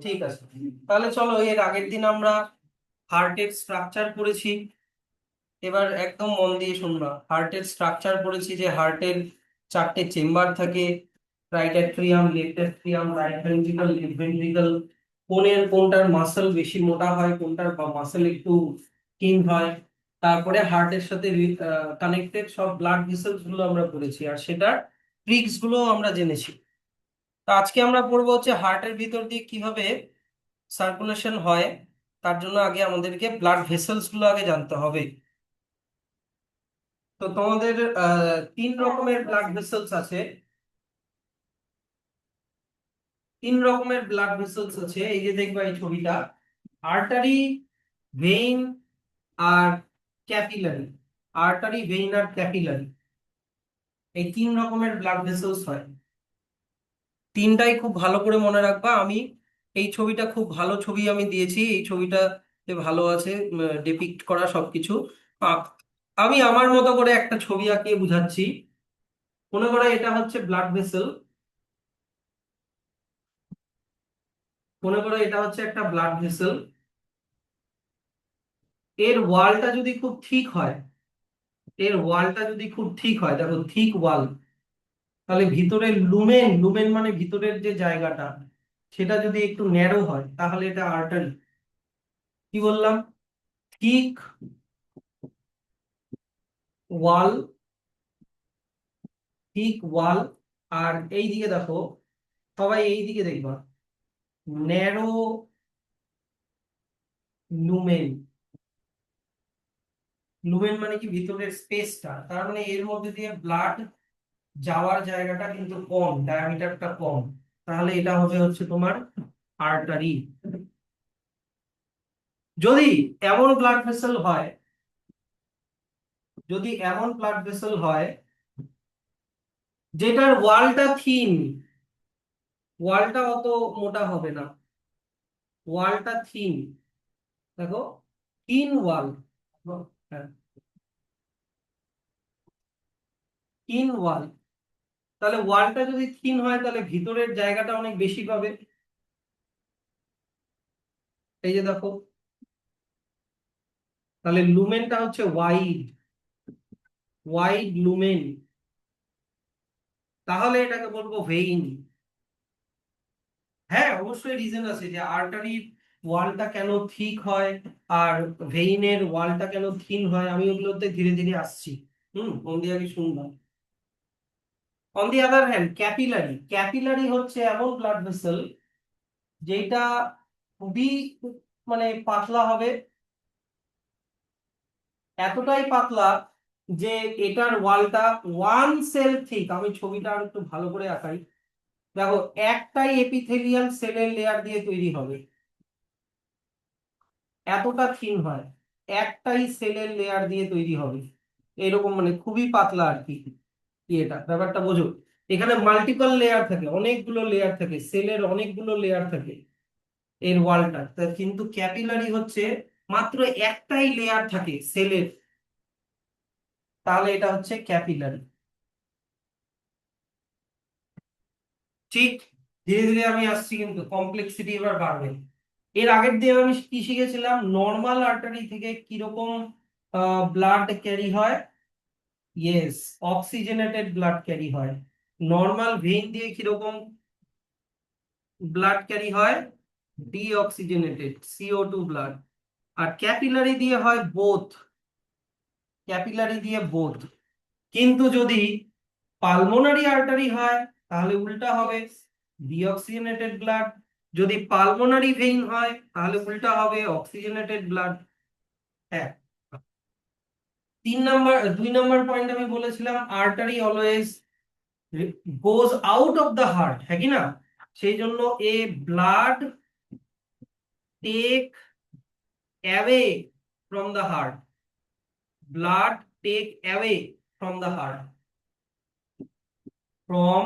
ঠিক আছে, তাহলে চলো এর আগের দিন আমরা হার্টের স্ট্রাকচার পড়েছি। এবার একদম মন দিয়ে শুনবা, হার্টের স্ট্রাকচার পড়েছি যে হার্টের চারটে চেম্বার থাকে: right atrium, left atrium, right ventricle, left ventricle. কোনটার মাসল বেশি মোটা হয়, কোনটার মাসল একটু থিন হয়। তারপরে হার্টের সাথে কানেক্টেড সব ব্লাড ভেসেলস গুলো আমরা পড়েছি, আর সেটার ট্রিক্স গুলো আমরা জেনেছি। তো আজকে আমরা পড়বো হচ্ছে হার্টের ভিতর দিয়ে কিভাবে সার্কুলেশন হয়। তার জন্য আগে আমাদেরকে ব্লাড ভেসেলস গুলো আগে জানতে হবে। তো তোমাদের তিন রকমের ব্লাড ভেসেলস আছে। তিন রকমের ব্লাড ভেসেলস আছে, এই যে দেখবা এই ছবিটা: আর্টারি, ভেইন আর ক্যাপিলারি। আর্টারি, ভেইন আর ক্যাপিলারি, এই তিন রকমের ব্লাড ভেসেলস হয়। তিনটাই খুব ভালো করে মনে রাখবা। আমি এই ছবিটা খুব ভালো ছবি আমি দিয়েছি, এই ছবিটাতে ভালো আছে ডিপিক্ট করা সবকিছু। আ- আমি আমার মতো করে একটা ছবি আঁকিয়ে বুঝাচ্ছি। মনে করো এটা হচ্ছে ব্লাড ভেসেল। মনে করো এটা হচ্ছে একটা ব্লাড ভেসেল। এর ওয়ালটা যদি খুব ঠিক হয়, দেখো ঠিক ওয়াল, তাহলে ভিতরের লুমেন, মানে ভিতরের যে জায়গাটা, সেটা যদি একটু ন্যারো হয় তাহলে এটা আর্টারি। কি বললাম? ঠিক ওয়াল, ঠিক ওয়াল। আর এই দিকে দেখো, সবাই এই দিকে দেখবা, ন্যারো লুমেন। লুমেন মানে কি? ভিতরের স্পেসটা, তার মানে এর মধ্যে দিয়ে ব্লাড যাওয়ার জায়গাটা কিন্তু কম, ডায়ামিটারটা কম। তাহলে এটা হবে হচ্ছে তোমার আর্টারি। যদি এমন ব্লাড ভেসেল হয়, যদি এমন ব্লাড ভেসেল হয় যেটার ওয়ালটা থিন, ওয়ালটা অত মোটা হবে না, ওয়ালটা থিন, দেখো থিন ওয়াল, হ্যাঁ থিন ওয়াল, তাহলে ওয়ালটা যদি থিন হয় তাহলে ভিতরের জায়গাটা অনেক বেশি পাবে। এই যে দেখো, তাহলে লুমেনটা হচ্ছে ওয়াইড, ওয়াইড লুমেন। তাহলে এটাকে বলবো ভেইন। হ্যাঁ অবশ্যই রিজন আছে যে আর্টারির ওয়ালটা কেন ঠিক হয় আর ভেইনের ওয়ালটা কেন থিন হয়, আমি ওগুলোতে ধীরে ধীরে আসছি। মন দিয়ে আগে শুনবা। On the other hand capillary, capillary হচ্ছে এমন ব্লাড ভেসেল যেটা খুবই মানে পাতলা হবে, এতটাই পাতলা যে এটার ওয়ালটা ওয়ান সেল থিক। আমি ছবিটা আর একটু ভালো করে আঁকাই, দেখো একটাই এপিথেলিয়াল সেলের লেয়ার দিয়ে তৈরি হবে, এতটা থিন হয়, একটাই সেলের লেয়ার দিয়ে তৈরি হবে। এরকম মানে খুবই পাতলা আর কি। এটা ব্যাপারটা বোঝো, এখানে মাল্টিপল লেয়ার থাকে, অনেকগুলো লেয়ার থাকে, সেলের অনেকগুলো লেয়ার থাকে এর ওয়ালটা। কিন্তু ক্যাপিলারি হচ্ছে মাত্র একটাই লেয়ার থাকে সেলের, তাহলে এটা হচ্ছে ক্যাপিলারি। ঠিক, ধীরে ধীরে আমি আসছি, কিন্তু কমপ্লেক্সিটি এবার বাড়বে। এর আগের দিন আমি কি শিখেছিলাম? নর্মাল আর্টারি থেকে কিরকম ব্লাড ক্যারি হয়। ইয়েস, অক্সিজেনেটেড ব্লাড ক্যারি হয়। নর্মাল ভেইন দিয়ে কিরকম ব্লাড ক্যারি হয়? Deoxygenated CO2 blood. আর ক্যাপিলারি দিয়ে হয় বোথ, ক্যাপিলারি দিয়ে বোথ। কিন্তু যদি পালমোনারি আর্টারি হয় তাহলে উল্টা হবে, ডিঅক্সিজেনেটেড ব্লাড। যদি পালমোনারি ভেইন হয় তাহলে উল্টা হবে, অক্সিজেনেটেড ব্লাড। হ্যাঁ, 2 নম্বর পয়েন্ট আমি বলেছিলাম artery always goes out of the heart, হ্যাঁ কি না? সেই জন্য এ blood take away from the heart, blood take away from the heart, from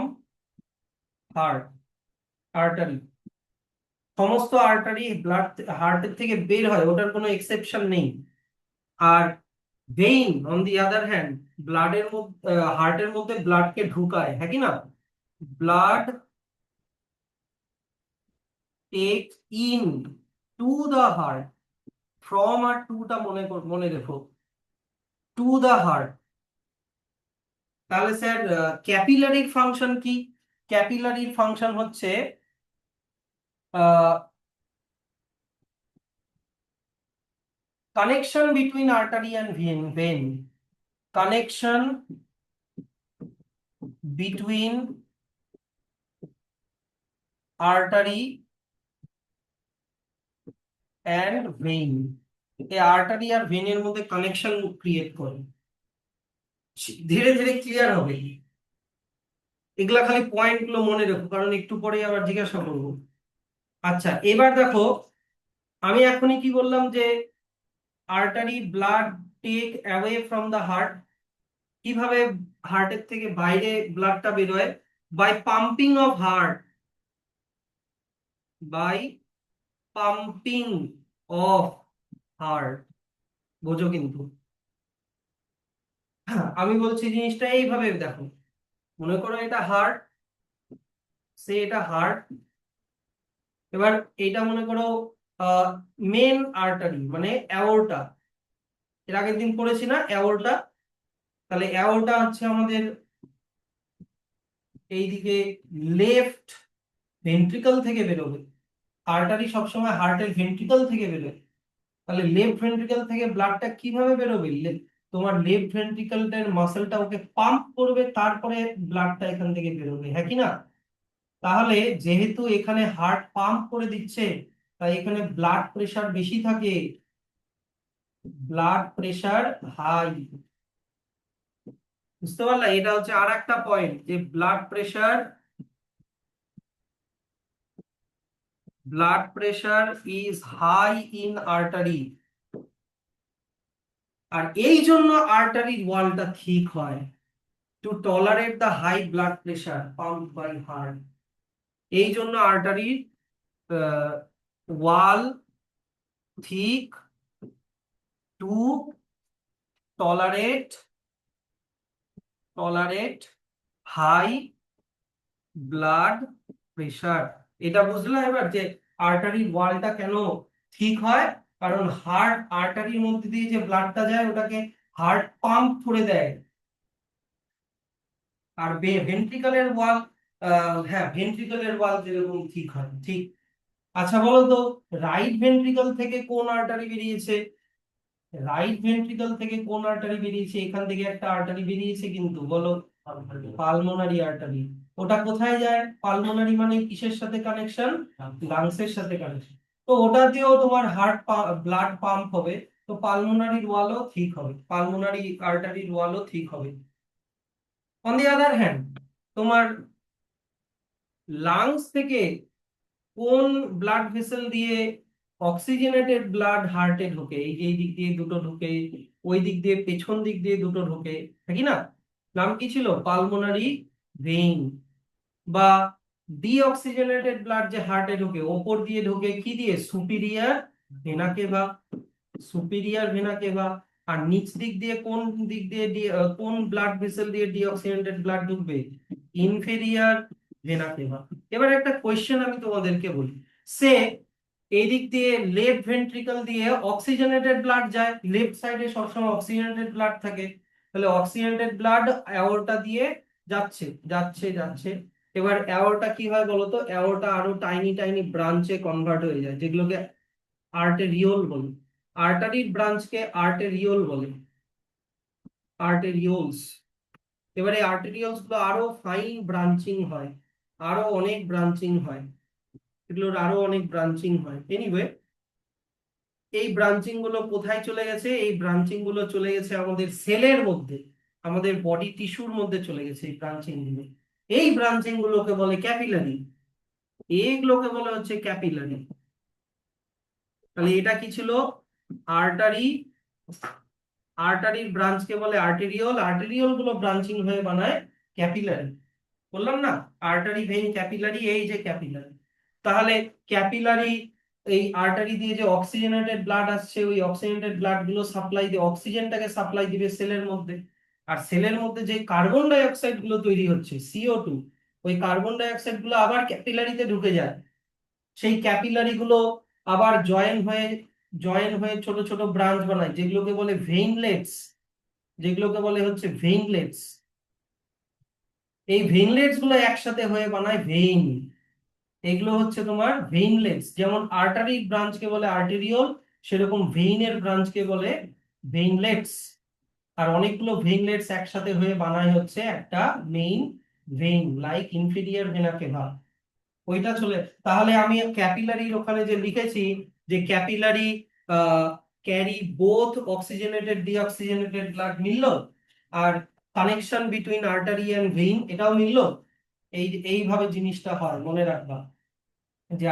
heart, artery. সমস্ত আর্টারি ব্লাড হার্টের থেকে বের হয়, ওটার কোনো এক্সেপশন নেই। আর vein on the other hand ব্লাডের মধ্যে, হার্টের মধ্যে ব্লাডকে ঢুকায়, হ্যাঁ কি না? Blood take in to the heart, from আর টুটা মনে রেখো, টু দ্য হার্ট। তাহলে স্যার ক্যাপিলারির ফাংশন কি? ক্যাপিলারির ফাংশন হচ্ছে connection between artery and vein, connection between artery and vein. এই আর্টারি আর ভেনের মধ্যে কানেকশন ক্রিয়েট করে, ধীরে ধীরে ক্লিয়ার হবে। এগুলা খালি পয়েন্ট গুলো মনে রেখো, কারণ একটু পরে আবার জিজ্ঞাসা করবো। আচ্ছা, এবার দেখো, আমি এখনই কি বললাম যে artery blood take away from the heart. কিভাবে হার্টের থেকে বাইরে ব্লাডটা বেরোয়? By pumping of heart, by pumping of heart. বোঝো কিন্তু, আমি বলছি জিনিসটা এইভাবে দেখো। মনে করো এটা হার্ট, এটা হার্ট। এবার এটা মনে করো মেন আর্টারি মানে অ্যাওর্টা। এর আগের দিন পড়েছি না অ্যাওর্টা? তাহলে অ্যাওর্টা হচ্ছে আমাদের এইদিকে লেফট ভেন্ট্রিকল থেকে বেরোবে। আর্টারি সবসময় হার্টের ভেন্ট্রিকল থেকে বেরোয়। তাহলে লেফট ভেন্ট্রিকল থেকে ব্লাডটা কিভাবে বেরোবে? তোমার লেফট ভেন্ট্রিকলের মাসেলটা ওকে পাম্প করবে, তারপরে ব্লাডটা এখান থেকে বেরোবে, হ্যাঁ কি না? তাহলে যেহেতু এখানে হার্ট পাম্প করে দিচ্ছে, তাই এখানে ব্লাড প্রেশার বেশি থাকে, ব্লাড প্রেশার হাই। বুঝতে পারলা? এটা হচ্ছে আর একটা পয়েন্ট, যে blood pressure is high in artery. আর এই জন্য আর্টারির ওয়ালটা ঠিক হয়, to tolerate the high blood pressure pump by heart. এই জন্য আর্টারির wall thick, to tolerate high blood pressure. এটা বুঝলে এবার যে আর্টারির ওয়ালটা কেন ঠিক হয়? কারণ হার্ট আর্টারির মধ্যে দিয়ে যে ব্লাডটা যায় ওটাকে হার্ট পাম্প করে দেয়। আর ভেন্ট্রিকলের ওয়াল, হ্যাঁ ভেন্ট্রিকলের ওয়াল যেরকম ঠিক হয়, ঠিক। আচ্ছা বলো তো, রাইট ভেন্ট্রিকল থেকে কোন আর্টারি বেরিয়েছে? রাইট ভেন্ট্রিকল থেকে কোন আর্টারি বেরিয়েছে? এখান থেকে একটা আর্টারি বেরিয়েছে কিন্তু, বলো। Pulmonary artery. ওটা কোথায় যায়? পালমোনারি মানে কিসের সাথে কানেকশন? লাংসের সাথে কানেকশন। তো ওটা দিয়েও তোমার ব্লাড পাম্প হবে। তো পালমোনারির ওয়ালও ঠিক হবে, পালমোনারি আর্টারির ওয়ালও ঠিক হবে। অন দি আদার হ্যান্ড, তোমার লাংস থেকে কোন ব্লাড ভেসেল দিয়ে অক্সিজেনেটেড ব্লাড হার্টে ঢোকে? এই যে এই দিক দিয়ে দুটো ঢোকে, ওই দিক দিয়ে পেছন দিক দিয়ে দুটো ঢোকে, নাকি না? নাম কি ছিল? Pulmonary vein. বা ডিঅক্সিজেনেটেড ব্লাড যে হার্টে ঢোকে, ওপর দিয়ে ঢোকে কি দিয়ে? Superior vena cava, superior vena cava. আর নিচ দিক দিয়ে কোন দিক দিয়ে কোন ব্লাড ভেসেল দিয়ে ডিঅক্সিজেনেটেড ব্লাড ঢুকবে? Inferior vena cava. এবার একটা কোয়েশ্চেন আমি তোমাদেরকে বলি। সে এই দিক দিয়ে লেফট ভেন্ট্রিকল দিয়ে অক্সিজেনেটেড ব্লাড যায়, লেফট সাইডে সবসময় অক্সিজেনেটেড ব্লাড থাকে। তাহলে অক্সিজেনেটেড ব্লাড অ্যাওর্টা দিয়ে যাচ্ছে যাচ্ছে যাচ্ছে। এবার অ্যাওর্টা কি হয় বলতো? অ্যাওর্টা আরো টাইনি টাইনি ব্রাঞ্চে কনভার্ট হয়ে যায়, যেগুলোকে আর্টেরিওল বলে। আর্টারির ব্রাঞ্চকে আর্টেরিওল বলে, আর্টেরিওলস। এবারে আর্টেরিওলস গুলো আরো ফাইন ব্রাঞ্চিং হয়, আরো অনেক ব্রাঞ্চিং হয়, এগুলোর আরো অনেক ব্রাঞ্চিং হয়। এনিওয়ে, এই ব্রাঞ্চিং গুলো কোথায় চলে গেছে? এই ব্রাঞ্চিং গুলো চলে গেছে আমাদের সেলের মধ্যে, আমাদের বডি টিস্যুর মধ্যে চলে গেছে এই ব্রাঞ্চিং গুলো। এই ব্রাঞ্চিং গুলোকে বলে ক্যাপিলারি, এইগুলোকে বলে হচ্ছে ক্যাপিলারি। তাহলে এটা কি ছিল? আর্টারি, আর্টারির ব্রাঞ্চকে বলে আর্টেরিওল, আর্টেরিওল গুলো ব্রাঞ্চিং হয়ে বানায় ক্যাপিলারি। বললাম না, আর্টারি ভেইন ক্যাপিলারি, এই যে ক্যাপিলারি। তাহলে ক্যাপিলারি, এই আর্টারি দিয়ে যে অক্সিজেনেটেড ব্লাড আসছে, ওই অক্সিজেনেটেড ব্লাড গুলো সাপ্লাই দিয়ে অক্সিজেনটাকে সাপ্লাই দিবে সেলের মধ্যে। আর সেলের মধ্যে যে কার্বন ডাই অক্সাইড গুলো তৈরি হচ্ছে CO2, ওই কার্বন ডাই অক্সাইড গুলো আবার ক্যাপিলারিতে ঢুকে যায়। সেই ক্যাপিলারি গুলো আবার জয়েন হয়ে ছোট ছোট ব্রাঞ্চ বানায়, যেগুলোকে বলে ভেইনলেটস, যেগুলোকে বলে হচ্ছে ভেইনলেটস। এই ভেইনলেটস গুলো একসাথে হয়ে বানায় ভেইন। এগুলো হচ্ছে তোমার ভেইনলেটস। যেমন আর্টারি ব্রাঞ্চকে বলে আর্টেরিওল, সেরকম ভেইনের ব্রাঞ্চকে বলে ভেইনলেটস। আর অনেকগুলো ভেইনলেটস একসাথে হয়ে বানায় হচ্ছে একটা main vein, like inferior vena cava. ওইটা চলে। তাহলে আমি ক্যাপিলারির ওখানে যে লিখেছি যে capillary carry both oxygenated deoxygenated blood, মিলল। আর connection between artery and vein, এটাও মিলল। এইভাবে জিনিসটা হয়, মনে রাখবা যে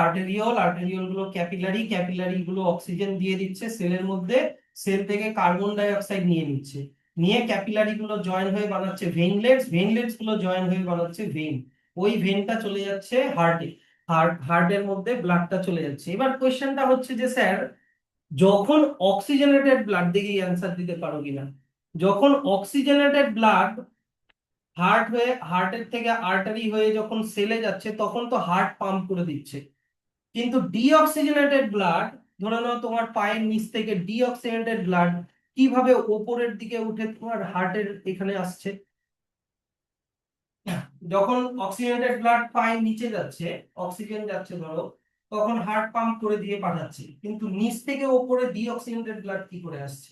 আর্টেরিওল গুলো ক্যাপিলারি, ক্যাপিলারি গুলো অক্সিজেন দিয়ে দিচ্ছে সেলের মধ্যে, সেল থেকে কার্বন ডাই অক্সাইড নিয়ে নিচ্ছে, নিয়ে ক্যাপিলারি গুলো জয়েন হয়ে বানাচ্ছে ভেইনলেটস, ভেইনলেটস গুলো জয়েন হয়ে বানাচ্ছে ভেইন। ওই ভেইনটা চলে যাচ্ছে হার্টে, হার্টের মধ্যে ব্লাডটা চলে যাচ্ছে। এবার কোশ্চেনটা হচ্ছে যে স্যার, যখন অক্সিজেনেটেড ব্লাড, দেখি অ্যান্সার দিতে পারো কিনা। যখন অক্সিজেনেটেড ব্লাড হার্টের থেকে আর্টারি হয়ে যখন সেলে যাচ্ছে, তখন তো হার্ট পাম্প করে দিচ্ছে। কিন্তু ডিঅক্সিজেনেটেড ব্লাড, ধরে নাও তোমার পায়ের নিচ থেকে ডিঅক্সিজেনেটেড ব্লাড কিভাবে ওপরের দিকে উঠে তোমার হার্টের এখানে আসছে। যখন অক্সিজেনেটেড ব্লাড পায়ের নিচে যাচ্ছে, অক্সিজেন যাচ্ছে ধরো, তখন হার্ট পাম্প করে দিয়ে পাঠাচ্ছে, কিন্তু নিচ থেকে ওপরে ডিঅক্সিজেনেটেড ব্লাড কি করে আসছে?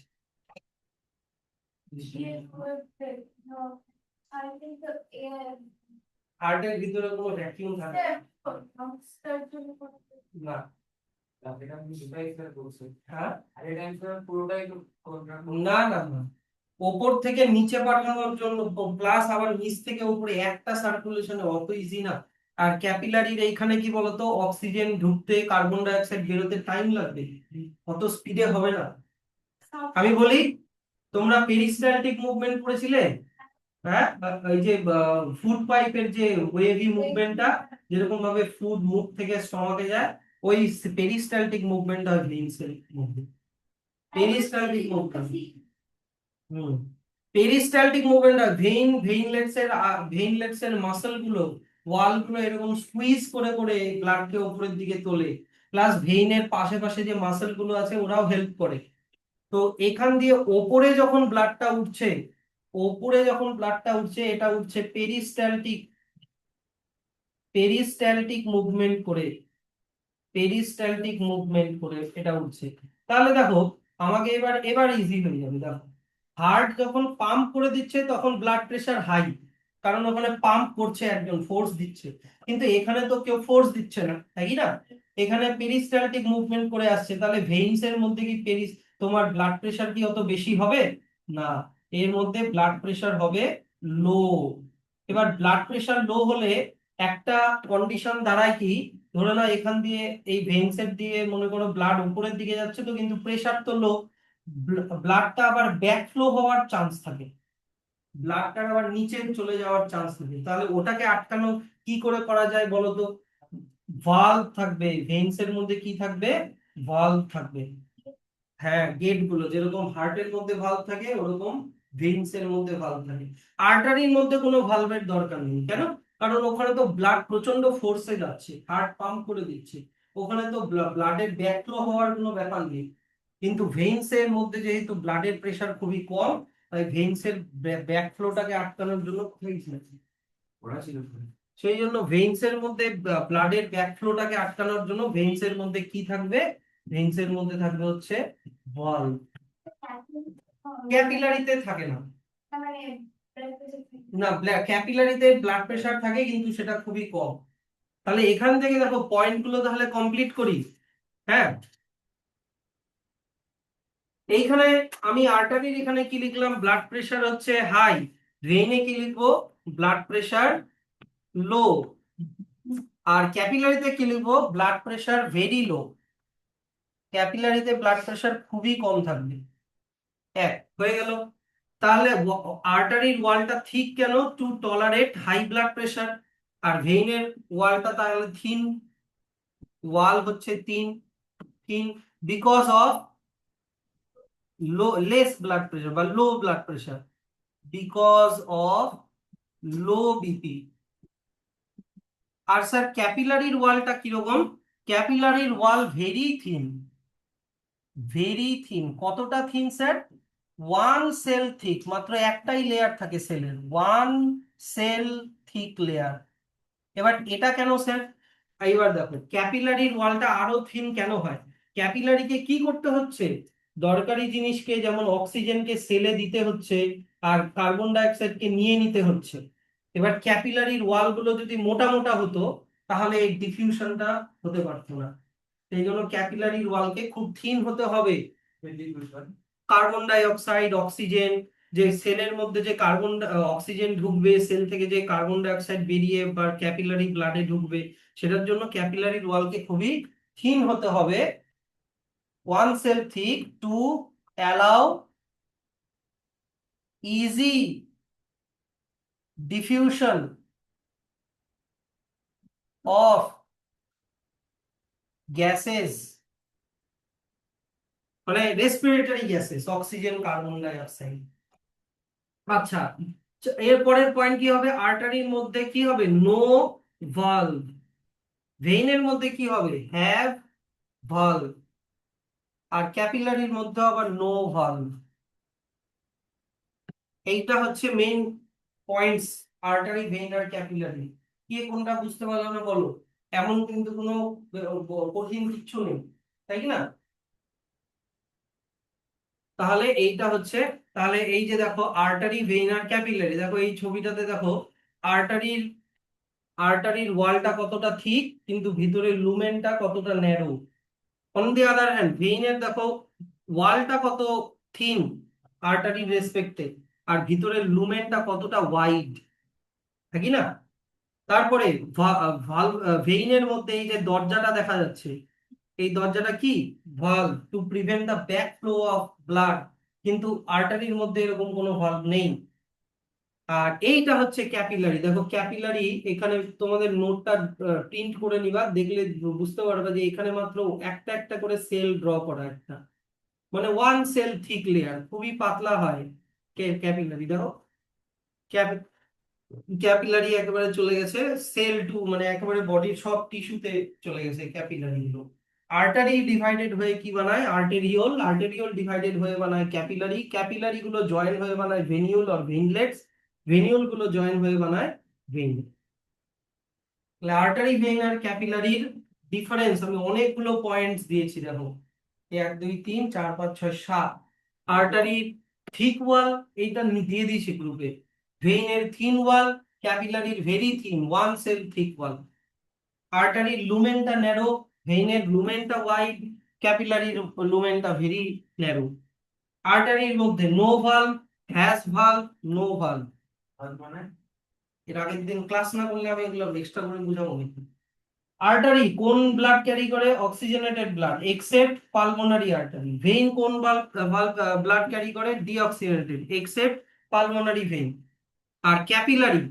হার্টের ভিতরে কোনো ভ্যাকুয়াম থাকে না। হ্যাঁ, না না না, ওপর থেকে নিচে পাঠানোর জন্য প্লাস আবার নিচ থেকে উপরে একটা সার্কুলেশনে অত ইজি না। আর ক্যাপিলারির এইখানে কি বলতো, অক্সিজেন ঢুকতে কার্বন ডাই অক্সাইড বেরোতে টাইম লাগবে, অত স্পিডে হবে না। আমি বলি, তোমরা পেরিস্টালটিক মুভমেন্ট পড়েছিলে? হ্যাঁ, এই যে ফুড পাইপের যে ওয়েভি মুভমেন্টটা, যেরকম ভাবে ফুড মুখ থেকে স্টমাকে যায়, ওই পেরিস্টালটিক মুভমেন্টটা হয় ভেইনস এর মধ্যে। পেরিস্টালটিক মুভমেন্ট, হুম, পেরিস্টালটিক মুভমেন্ট ভেইনলেটস এর মাসল গুলো, ওয়াল গুলো এরকম স্কুইজ করে করে ব্লাডকে উপরের দিকে তোলে। প্লাস ভেইনের পাশে পাশে যে মাসল গুলো আছে ওরাও হেল্প করে। তো এখান দিয়ে ওপরে যখন ব্লাডটা উঠছে এটা উঠছে পেরিস্টালটিক, পেরিস্টালটিক মুভমেন্ট করে, পেরিস্টালটিক মুভমেন্ট করে এটা উঠছে। তাহলে দেখো, আমাকে এবার এবার ইজি হয়ে যাবে। দেখো, হার্ট যখন পাম্প করে দিচ্ছে তখন ব্লাড প্রেশার হাই, কারণ ওখানে পাম্প করছে, একজন ফোর্স দিচ্ছে। কিন্তু এখানে তো কেউ ফোর্স দিচ্ছে না, তাই না? এখানে পেরিস্টালটিক মুভমেন্ট করে আসছে, তাহলে ভেইনস এর মধ্যে কি তোমার ব্লাড প্রেশার কি অত বেশি হবে? না, এর মধ্যে ব্লাড প্রেশার হবে লো। এবার ব্লাড প্রেশার লো হলে একটা কন্ডিশন দাঁড়ায় কি, ধরে নাও এখান দিয়ে এই ভেন্সের দিয়ে মনে করো ব্লাড উপরের দিকে যাচ্ছে, তো কিন্তু প্রেশার তো লো, ব্লাডটা আবার ব্যাকফ্লো হওয়ার চান্স থাকে, ব্লাডটা আবার নিচে চলে যাওয়ার চান্স থাকে। তাহলে ওটাকে আটকানো কি করে করা যায় বলো তো? ভালভ থাকবে ভেন্সের মধ্যে, কি থাকবে? ভালভ থাকবে। হ্যাঁ, গেট গুলো যেরকম হার্টের মধ্যে ভালভ থাকে, ওরকম ভেইনস এর মধ্যে ভালভ থাকে। আর্টারির মধ্যে কোনো ভালভের দরকার নেই, কেন? কারণ ওখানে তো ব্লাড প্রচন্ড ফোর্সে যাচ্ছে, হার্ট পাম্প করে দিচ্ছে, ওখানে তো ব্লাডের ব্যাকফ্লো হওয়ার কোনো ব্যাপার নেই। কিন্তু ভেইনস এর মধ্যে যেহেতু ব্লাডের প্রেশার খুবই কম, তাই ভেইনস এর ব্যাকফ্লোটাকে আটকানোর জন্য সেই জন্য ভেইনস এর মধ্যে ব্লাডের ব্যাকফ্লোটাকে আটকানোর জন্য ভেইনস এর মধ্যে কি থাকবে? ভেইনস এর মধ্যে থাকবে হচ্ছে ভালভ। ক্যাপিলারিতে থাকে না। না, ক্যাপিলারিতে ব্লাড প্রেশার থাকে কিন্তু সেটা খুবই কম। তাহলে এখান থেকে দেখো পয়েন্ট গুলো তাহলে কমপ্লিট করি। হ্যাঁ, এইখানে আমি আর্টারির এখানে কি লিখলাম? ব্লাড প্রেশার হচ্ছে হাই। ভেইনে কি লিখবো? Blood pressure low. আর ক্যাপিলারিতে কি লিখবো? Blood pressure very low. ক্যাপিলারিতে ব্লাড প্রেশার খুবই কম থাকবে। এক হয়ে গেল। তাহলে আর্টারির ওয়ালটা থিক কেন? To tolerate high blood pressure. আর ভেইনের ওয়ালটা তাহলে থিন, ওয়াল হচ্ছে তিন, thin, because of low less blood pressure বা low blood pressure, because of low BP. আর স্যার ক্যাপিলারির ওয়ালটা কিরকম? ক্যাপিলারির wall very thin, very thin. কতটা thin sir? One cell thick, মাত্র একটাই লেয়ার থাকে সেলের, ওয়ান সেল থিক লেয়ার। এবার এটা কেন স্যার? এইবার দেখো ক্যাপিলারির ওয়ালটা আরো থিন কেন হয়? ক্যাপিলারিকে কি করতে হচ্ছে? দরকারি জিনিসকে যেমন অক্সিজেনকে সেলে দিতে হচ্ছে, আর কার্বন ডাই অক্সাইডকে নিয়ে নিতে হচ্ছে। এবার ক্যাপিলারির ওয়াল গুলো যদি মোটা মোটা হতো, তাহলে এই ডিফিউশনটা হতে পারতো না। সেই জন্য ক্যাপিলারির ওয়ালকে খুব থিন হতে হবে। কার্বন ডাই অক্সাইড, অক্সিজেন, যে সেলের মধ্যে যে অক্সিজেন ঢুকবে, সেল থেকে যে কার্বন ডাই অক্সাইড বেরিয়ে বা ক্যাপিলারি ব্লাডে ঢুকবে, সেটার জন্য ক্যাপিলারির ওয়ালকে খুবই থিন হতে হবে, one cell thick, to allow easy diffusion of gases, মানে respiratory gases, oxygen, carbon dioxide. আচ্ছা, এর পরের পয়েন্ট কি হবে? আর্টারির মধ্যে কি হবে? No valve. ভেইনের মধ্যে কি হবে? Have valve. আর ক্যাপিলারির মধ্যে আবার নো ভালভ। এইটা হচ্ছে মেইন পয়েন্টস, আর্টারি, ভেইন আর ক্যাপিলারি। কে কোনটা বুঝতে পারলো না বলো? এমন কিন্তু কোনো কঠিন কিচ্ছু নেই, তাই কি না? তাহলে এইটা হচ্ছে, তাহলে এই যে দেখো আর্টারি, ভেইন আর ক্যাপিলারি, দেখো এই ছবিটাতে দেখো আর্টারির আর্টারির ওয়ালটা কতটা থিক, কিন্তু ভিতরের লুমেনটা কতটা narrow. On the other hand ভেইনের দেখো ওয়ালটা কত থিন আর্টারির রেসপেক্টে, আর ভিতরের লুমেনটা কতটা ওয়াইড, নাকি না? তারপরে ভেইনের মধ্যে এই যে দরজাটা দেখা যাচ্ছে, এই দরজাটা কি? Valve, to prevent the back flow of blood. কিন্তু আর্টারির মধ্যে এরকম কোনো ভালভ নেই। আর এইটা হচ্ছে ক্যাপিলারি। দেখো ক্যাপিলারি, এখানে তোমাদের নোটটা প্রিন্ট করে নিবা, দেখলে বুঝতে পারবে যে এখানে মাত্র একটা একটা করে সেল ড্র করা একটা, মানে ওয়ান সেল থিক লেয়ার, খুবই পাতলা হয় ক্যাপিলারি। দেখো ক্যাপিলারি একেবারে চলে গেছে সেল টু, মানে একেবারে বডির সব টিস্যুতে চলে গেছে ক্যাপিলারি গুলো। আর্টারি ডিভাইডেড হয়ে কি বানায়? আর্টেরিওল। আর্টেরিওল ডিভাইডেড হয়ে বানায় ক্যাপিলারি। ক্যাপিলারি গুলো জয়েন হয়ে বানায় ভেনিউল আর ভেইনলেটস। ভেনিউল গুলো জয়েন হয়ে বানায় ভেইন। আর্টারি, ভেইন আর ক্যাপিলারির ডিফারেন্স আমি অনেকগুলো পয়েন্টস দিয়েছি, দেখো 1 2 3 4 5 6 7। আর্টারির থিক ওয়াল, এইটা দিয়ে দিয়েছি গ্রুপে। ভেইনের থিন ওয়াল, ক্যাপিলারির very thin one cell thick wall. আর্টারির লুমেনটা ন্যারো, ভেইনের লুমেনটা ওয়াইড, ক্যাপিলারির লুমেনটা ভেরি ন্যারো। আর্টারির মধ্যে no valve, has valve, no valve. মানে এর আগের দিন ক্লাস না করলে আমি এগুলো এক্সট্রা করে বুঝাবো নাকি? আর্টারি কোন ব্লাড ক্যারি করে? Oxygenated blood, except pulmonary artery. Vein কোন ব্লাড ক্যারি করে? Deoxygenated, except pulmonary vein. আর ক্যাপিলারি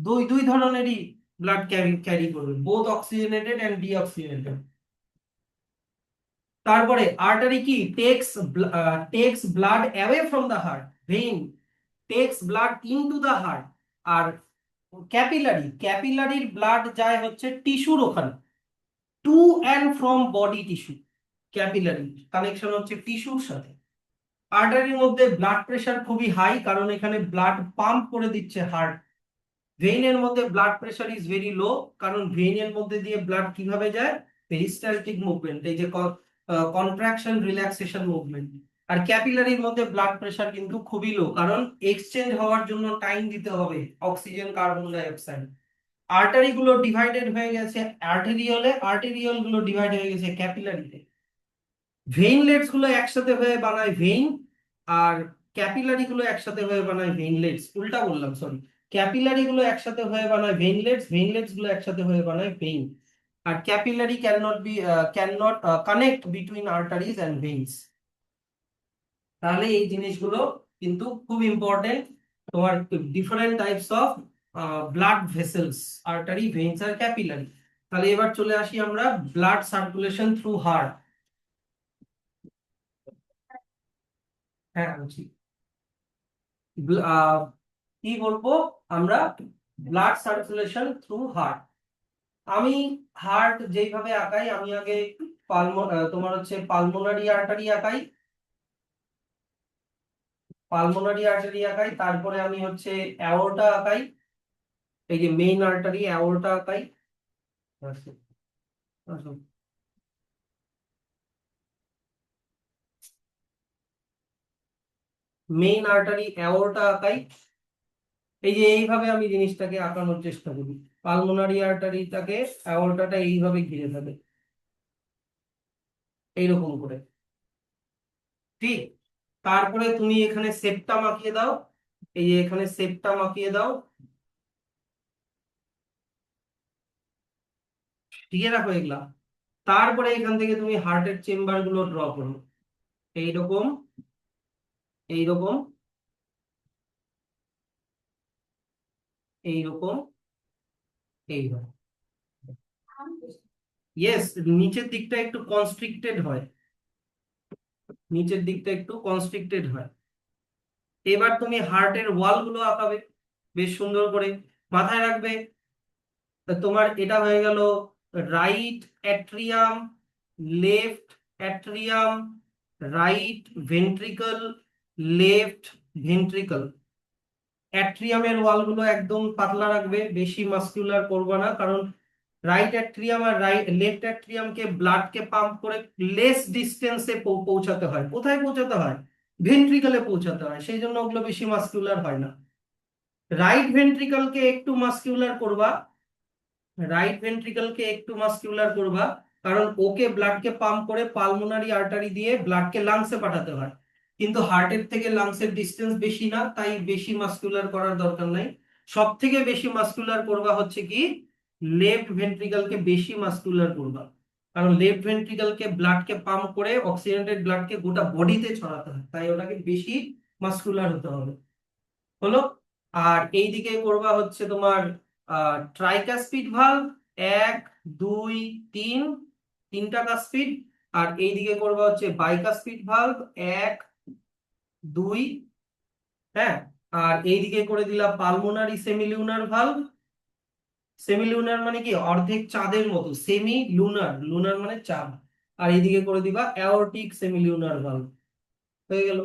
দুই দুই ধরনেরই ব্লাড ক্যারি করবে, বোথ অক্সিজেনেটেড এন্ড ডিঅক্সিজেনেটেড। তারপরে আর্টারি কি? Takes blood away from the heart, vein takes blood into the heart. আর ক্যাপিলারির ব্লাড যায় হচ্ছে টিস্যুর ওখানে, to and from body tissue. Capillary connection হচ্ছে টিস্যুর সাথে। আর্টারির মধ্যে ব্লাড প্রেশার খুবই হাই, কারণ এখানে ব্লাড পাম্প করে দিচ্ছে হার্ট। ভেইনের মধ্যে blood pressure is very low, কারণ ভেইনের মধ্যে দিয়ে ব্লাড কিভাবে যায়? পেরিস্টালটিক মুভমেন্ট, এই যে কন্ট্রাকশন রিল্যাক্সেশন মুভমেন্ট। আর ক্যাপিলারির মধ্যে ব্লাড প্রেশার কিন্তু খুবই লো, কারণ এক্সচেঞ্জ হওয়ার জন্য টাইম দিতে হবে oxygen, carbon die oxide. Artery গুলো ডিভাইডেড হয়ে গেছে আর্টেরিওলে, আর্টেরিওল গুলো ডিভাইড হয়ে গেছে ক্যাপিলারিতে। ভেইনলেটস গুলো একসাথে হয়ে বানায় ভেইন, আর ক্যাপিলারি গুলো একসাথে হয়ে বানায় ভেইনলেটস। উল্টা বললাম, সরি। ক্যাপিলারি গুলো একসাথে হয়ে বানায় ভেইনলেটস, ভেইনলেটস গুলো একসাথে হয়ে বানায় ভেইন। আর capillary can not connect between arteries and veins. তাহলে এই জিনিসগুলো কিন্তু খুব ইম্পর্টেন্ট। তোমার different types of blood vessels, arteries, veins আর ক্যাপিলারি। তাহলে এবার চলে আসি আমরা ব্লাড সার্কুলেশন থ্রু হার্ট। হ্যাঁ বলছি, কি বলবো আমরা? Blood circulation through heart. আমি হার্ট যেইভাবে আঁকাই, আমি আগে তোমার হচ্ছে পালমোনারি আর্টারি আঁকাই, তারপরে আমি হচ্ছে অ্যাওর্টা আঁকাই, এই যে মেইন আর্টারি অ্যাওর্টা আঁকাই। মেইন আর্টারি অ্যাওর্টা আঁকাই। এই যে এইভাবে আমি জিনিসটাকে আঁকানোর চেষ্টা করি, পালমোনারি আর্টারিটাকে অ্যাওর্টাটা এইভাবে ঘিরে থাকে, এইরকম করে। ঠিক, তারপরে তুমি এখানে সেপ্টাম আঁকিয়ে দাও, এই যে এখানে সেপ্টাম আঁকিয়ে দাও, ঠিক রাখো এগুলা। তারপরে এখান থেকে তুমি হার্টের চেম্বার গুলো ড্র করো, এইরকম, এইরকম, এইরকম, এইরকম। ইয়েস, নিচের দিকটা একটু কনস্ট্রিক্টেড হয়, নিচের দিকটা একটু কনস্ট্রিক্টেড হয়। এবার তুমি হার্টের ওয়াল গুলো আঁকাবে বেশ সুন্দর করে। মাথায় রাখবে, তোমার এটা হয়ে গেল right atrium, left atrium, right ventricle, left ventricle. অ্যাট্রিয়ামের ওয়ালগুলো একদম পাতলা রাখবে, বেশি মাসকুলার করবে না, কারণ রাইট অ্যাট্রিয়াম আর লেফট অ্যাট্রিয়ামকে ব্লাডকে পাম্প করে লেস ডিস্টেন্সে পৌঁছাতে হয়। কোথায় পৌঁছাতে হয়? ভেন্ট্রিকলে পৌঁছাতে হয়, সেই জন্য ওগুলো বেশি মাসকুলার হয় না। রাইট ভেন্ট্রিকলকে একটু মাসকিউলার করবা, রাইট ভেন্ট্রিকলকে একটু মাসকিউলার করবা, কারণ ওকে ব্লাডকে পাম্প করে পালমোনারি আর্টারি দিয়ে ব্লাডকে লাংসে পাঠাতে হয়। কিন্তু হার্টের থেকে লাংসের ডিস্টেন্স বেশি না, তাই বেশি মাসকুলার করার দরকার নাই। সব থেকে বেশি মাসকুলার করবা হচ্ছে কি, লেফট ভেন্ট্রিকলকে বেশি মাসকুলার করবা, কারণ লেফট ভেন্ট্রিকলকে ব্লাডকে পাম্প করে অক্সিজেনেটেড ব্লাডকে গোটা বডিতে ছড়াতে হয়, তাই ওটাকে বেশি মাসকুলার হতে হবে। হলো। আর এইদিকে করবা হচ্ছে তোমার ট্রাইকাসপিড ভালভ, 1 2 3, তিনটা কাসপিড। আর এইদিকে করবা হচ্ছে বাইকাসপিড ভালভ, 1 2, হ্যাঁ। আর এইদিকে করে দিলা পালমোনারি সেমিলিউনার ভালভ। সেমিলিউনার মানে কি, অর্ধেক চাঁদের মতো, সেমি লুনার, লুনার মানে চাঁদ। আর এইদিকে করে দিবা অ্যাওর্টিক সেমিলিউনার ভালভ। হয়ে গেল।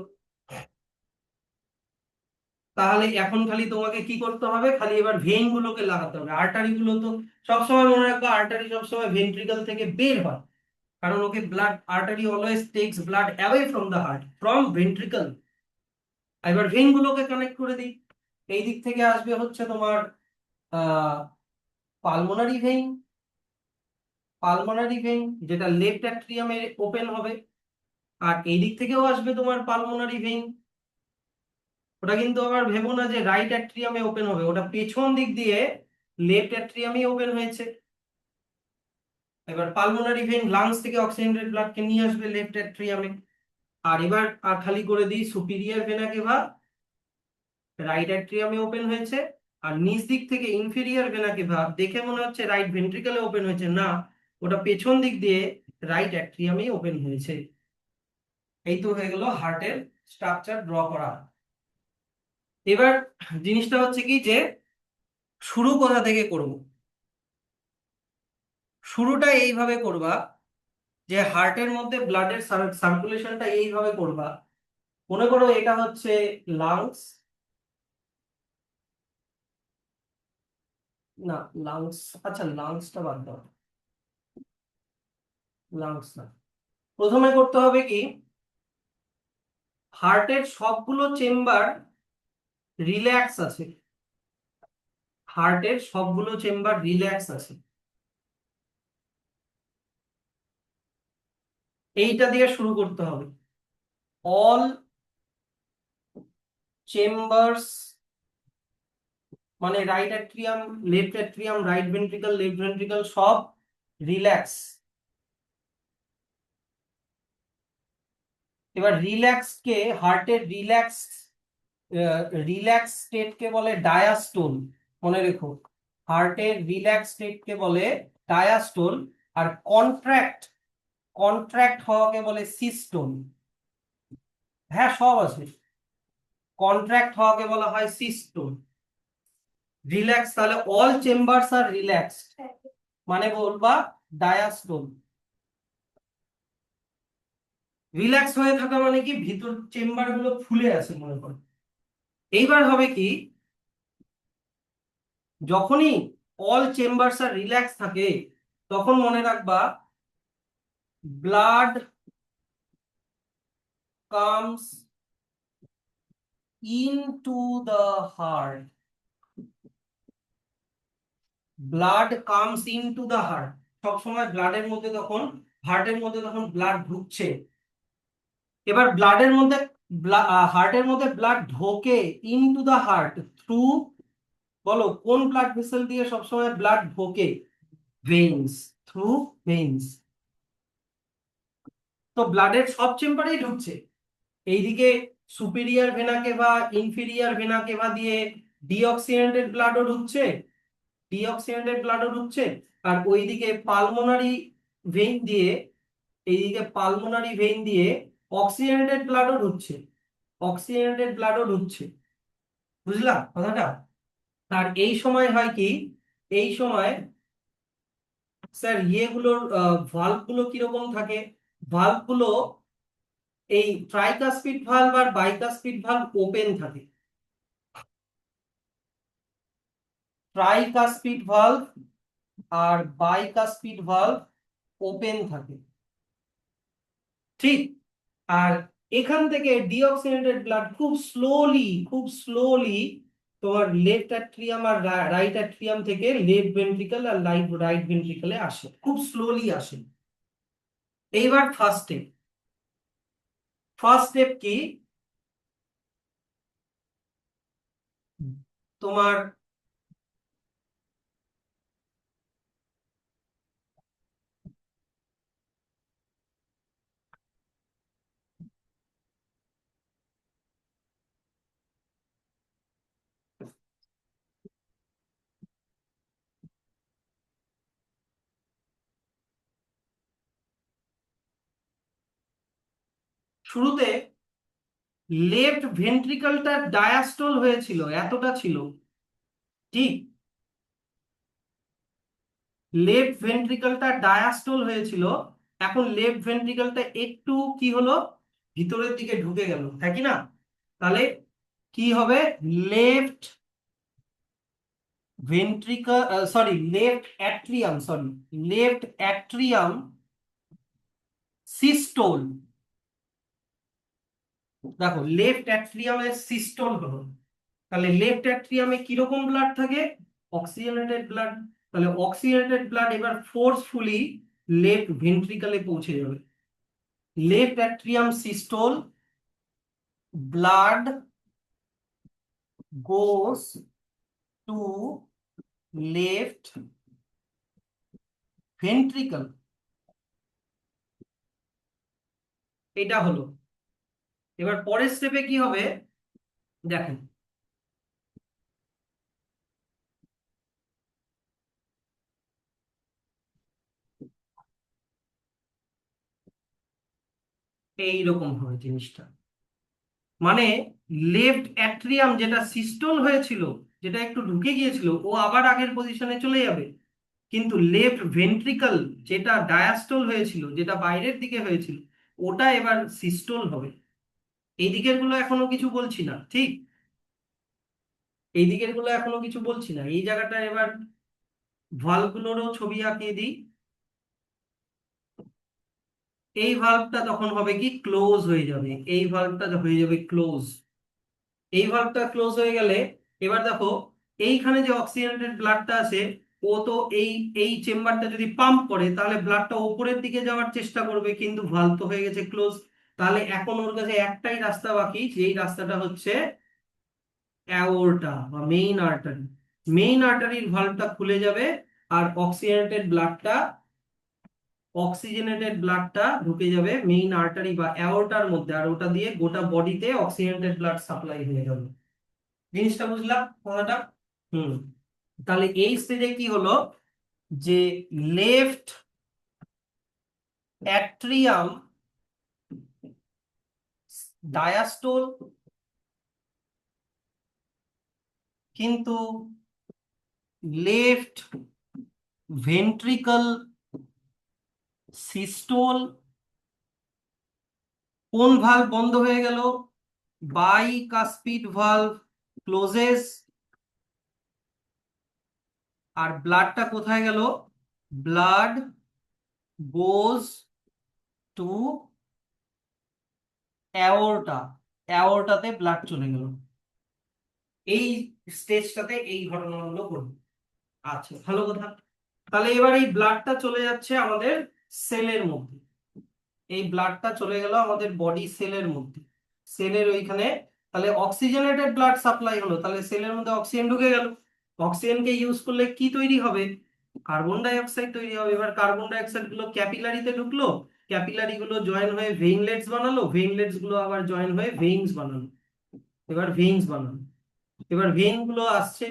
তাহলে এখন খালি তোমাকে কি করতে হবে, খালি এবার ভেইন গুলোকে লাগাতে হবে। আর্টারি গুলো তো সবসময় মনে রাখবে, আর্টারি সবসময় ভেন্ট্রিকল থেকে বের হয়, কারণ ওকে blood, artery always takes blood away from the heart, from ventricle. এবার ভেইন গুলোকে কানেক্ট করে দিই। এই দিক থেকে আসবে হচ্ছে তোমার ah pulmonary vein, pulmonary vein যেটা লেফট অ্যাট্রিয়ামে ওপেন হবে। আর এই দিক থেকেও আসবে তোমার পালমোনারি ভেইন। ওটা কিন্তু আবার ভেবো না যে রাইট অ্যাট্রিয়ামে ওপেন হবে, ওটা পেছন দিক দিয়ে লেফট অ্যাট্রিয়ামে ওপেন হয়েছে। এবার পালমোনারি ভেইন লাংস থেকে অক্সিজেনেটেড ব্লাডকে নিয়ে আসবে লেফট অ্যাট্রিয়ামে। আর এবার খালি করে দিই সুপিরিয়র ভেনা কেভা, রাইট অ্যাট্রিয়ামে ওপেন হয়েছে। আর নিচ দিক থেকে ইনফেরিয়র ভেনা কেভা, দেখে মনে হচ্ছে রাইট ভেন্ট্রিকলে ওপেন হয়েছে, না, ওটা পেছন দিক দিয়ে রাইট অ্যাট্রিয়ামে ওপেন হয়েছে। এই তো হয়ে গেল হার্টের স্ট্রাকচার ড্র করা। এবার জিনিসটা হচ্ছে কি যে শুরু কোথা থেকে করব। শুরুটা এইভাবে করবা যে হার্টের মধ্যে ব্লাডের সার্কুলেশনটা এইভাবে করবা। মনে করো এটা হচ্ছে লাংস, না লাংস, আচ্ছা লাংসটা বাদ দাও, লাংস না। প্রথমে করতে হবে কি, হার্টের সবগুলো চেম্বার রিল্যাক্স আছে, হার্টের সবগুলো চেম্বার রিল্যাক্স আছে, এইটা দিয়ে শুরু করতে হবে। অল চেম্বারস, মানে right atrium, left atrium, right ventricle, left ventricle সব রিল্যাক্স। এবার রিল্যাক্স কে, হার্টের রিল্যাক্স, রিল্যাক্স স্টেট কে বলে ডায়াস্টোল। মনে রেখো, হার্টের রিল্যাক্স স্টেট কে বলে ডায়াস্টোল। আর কন্ট্রাক্ট, কন্ট্রাক্ট হওয়াকে বলে সিস্টোল। হ্যাঁ সব আছে, কন্ট্রাক্ট হওয়াকে বলা হয় সিস্টোল। রিল্যাক্স, তাহলে অল চেম্বারস আর রিল্যাক্সড, মানে বলবা ডায়াস্টোল। রিল্যাক্স হয়ে থাকা মানে কি ভিতর চেম্বার গুলো ফুলে আছে মনে করো। এইবার হবে কি, যখনই অল চেম্বারস আর রিল্যাক্স থাকে তখন মনে রাখবা blood comes into the heart. Blood comes into the heart, সবসময় ব্লাডের মধ্যে তখন, হার্টের মধ্যে তখন ব্লাড ঢুকছে। এবার ব্লাডের মধ্যে, হার্টের মধ্যে ব্লাড ঢোকে ইনটু দ্য হার্ট থ্রু, বলো কোন ব্লাড ভেসেল দিয়ে সবসময় ব্লাড ঢোকে? Veins, through veins. তো ব্লাডের সব চেম্বারেই ঢুকছে। এইদিকে সুপিরিয়র ভেনা কেভা, ইনফিরিয়র ভেনা কেভা দিয়ে ডিঅক্সিজেনেটেড ব্লাডও ঢুকছে, ডিঅক্সিজেনেটেড ব্লাডও ঢুকছে। আর ওইদিকে পালমোনারি ভেইন দিয়ে, এইদিকে পালমোনারি ভেইন দিয়ে অক্সিজেনেটেড ব্লাডও ঢুকছে, অক্সিজেনেটেড ব্লাডও ঢুকছে। বুঝলাম কথাটা? আর এই সময় হয় কি, এই সময় স্যার ইয়েগুলোর ভালভ গুলো কিরকম থাকে? ভালভ গুলো এই ট্রাইকাসপিড ভালভ আর বাইকাসপিড ভালভ ওপেন থাকে। ট্রাইকাসপিড ভালভ আর বাইকাসপিড ভালভ ওপেন থাকে, ঠিক। আর এখান থেকে ডিঅক্সিজেনেটেড ব্লাড খুব স্লোলি তোমার লেফট অ্যাট্রিয়াম আর রাইট অ্যাট্রিয়াম থেকে লেফট ভেন্ট্রিকল আর রাইট ভেন্ট্রিকলে আসে, খুব স্লোলি আসে। এইবার ফার্স্ট স্টেপ, ফার্স্ট স্টেপ কি, তোমার শুরুতে লেফট ভেন্ট্রিকলটা ডায়াস্টল হয়েছিল, এতটা ছিল, ঠিক। লেফট ভেন্ট্রিকলটা ডায়াস্টল হয়েছিল, এখন লেফট ভেন্ট্রিকলটা একটু কি হলো, ভিতরের দিকে ঢুকে গেল, তাই কি না? তাহলে কি হবে, left ventricle, sorry left atrium, sorry left atrium systole. দেখো লেফট অ্যাট্রিয়ামের সিস্টোল হলো, তাহলে লেফট অ্যাট্রিয়ামে কিরকম ব্লাড থাকে? Oxygenated blood. তাহলে অক্সিজেনেটেড ব্লাড এবার ফোর্সফুলি লেফট ভেন্ট্রিকলে পৌঁছে যাবে। Left atrium systole, blood goes to left ventricle. এটা হলো। এবার পরের স্টেপে কি হবে দেখেন, এইরকম হবে জিনিসটা। মানে লেফট অ্যাট্রিয়াম যেটা সিস্টোল হয়েছিল, যেটা একটু ঢুকে গিয়েছিল, ও আবার আগের পজিশনে চলে যাবে। কিন্তু লেফট ভেন্ট্রিকল যেটা ডায়াস্টোল হয়েছিল, যেটা বাইরের দিকে হয়েছিল, ওটা এবার সিস্টোল হবে। এই দিকের গুলো এখনো কিছু বলছি না, ঠিক। এই দিকের গুলো এখনো কিছু বলছি না, এই জায়গাটা এবার ভালভগুলোরও ছবি আঁকিয়ে দিই। এই ভালভটা তখন হবে কি, ক্লোজ হয়ে যাবে, এই ভালভটা হয়ে যাবে ক্লোজ। এই ভালভটা ক্লোজ হয়ে গেলে এবার দেখো, এইখানে যে অক্সিজেনেটেড ব্লাডটা আছে, ও তো এই এই চেম্বারটা যদি পাম্প করে তাহলে ব্লাডটা উপরের দিকে যাওয়ার চেষ্টা করবে, কিন্তু ভালভ তো হয়ে গেছে ক্লোজ। তাহলে এখন ওর কাছে একটাই রাস্তা বাকি, যেই রাস্তাটা হচ্ছে অ্যাওর্টা বা মেইন আর্টারি। মেইন আর্টারির ভালভটা খুলে যাবে, আর অক্সিজেনেটেড ব্লাডটা ঢুকে যাবে মেইন আর্টারি বা অ্যাওর্টার মধ্যে, আর ওটা দিয়ে গোটা বডিতে অক্সিজেনেটেড ব্লাড সাপ্লাই হয়ে যাবে। জিনিসটা বুঝলাম কথাটা? হুম। তাহলে এই স্টেজে কি হলো, যে লেফট অ্যাট্রিয়াম ডায়াস্টোল, কিন্তু লেফট ভেন্ট্রিকল সিস্টোল, কোন ভালভ বন্ধ হয়ে গেল? Bicuspid valve closes. আর ব্লাডটা কোথায় গেল? ব্লাড গোজ টু অ্যাওর্টা, অ্যাওর্টাতে ব্লাড চলে গেল। এই স্টেজটাতে এই ঘটনাগুলো ঘটবে। আচ্ছা, ভালো কথা। তাহলে এবার এই ব্লাডটা চলে যাচ্ছে আমাদের সেলের মধ্যে, এই ব্লাডটা চলে গেল আমাদের বডি সেলের মধ্যে, সেলের ওইখানে। তাহলে অক্সিজেনেটেড ব্লাড সাপ্লাই হলো, তাহলে সেলের মধ্যে অক্সিজেন ঢুকে গেল। অক্সিজেনকে ইউজ করলে কি তৈরি হবে? কার্বন ডাই অক্সাইড তৈরি হবে। এবার কার্বন ডাই অক্সাইড গুলো ক্যাপিলারিতে ঢুকলো, ক্যাপিলারি গুলো জয়েন হয়ে ভেইনলেটস বানালো, ভেইনলেটস গুলো আবার জয়েন হয়ে ভেইনস বানালো। এবার ভেইনস বানালো, এবার ভেইন গুলো আসছে,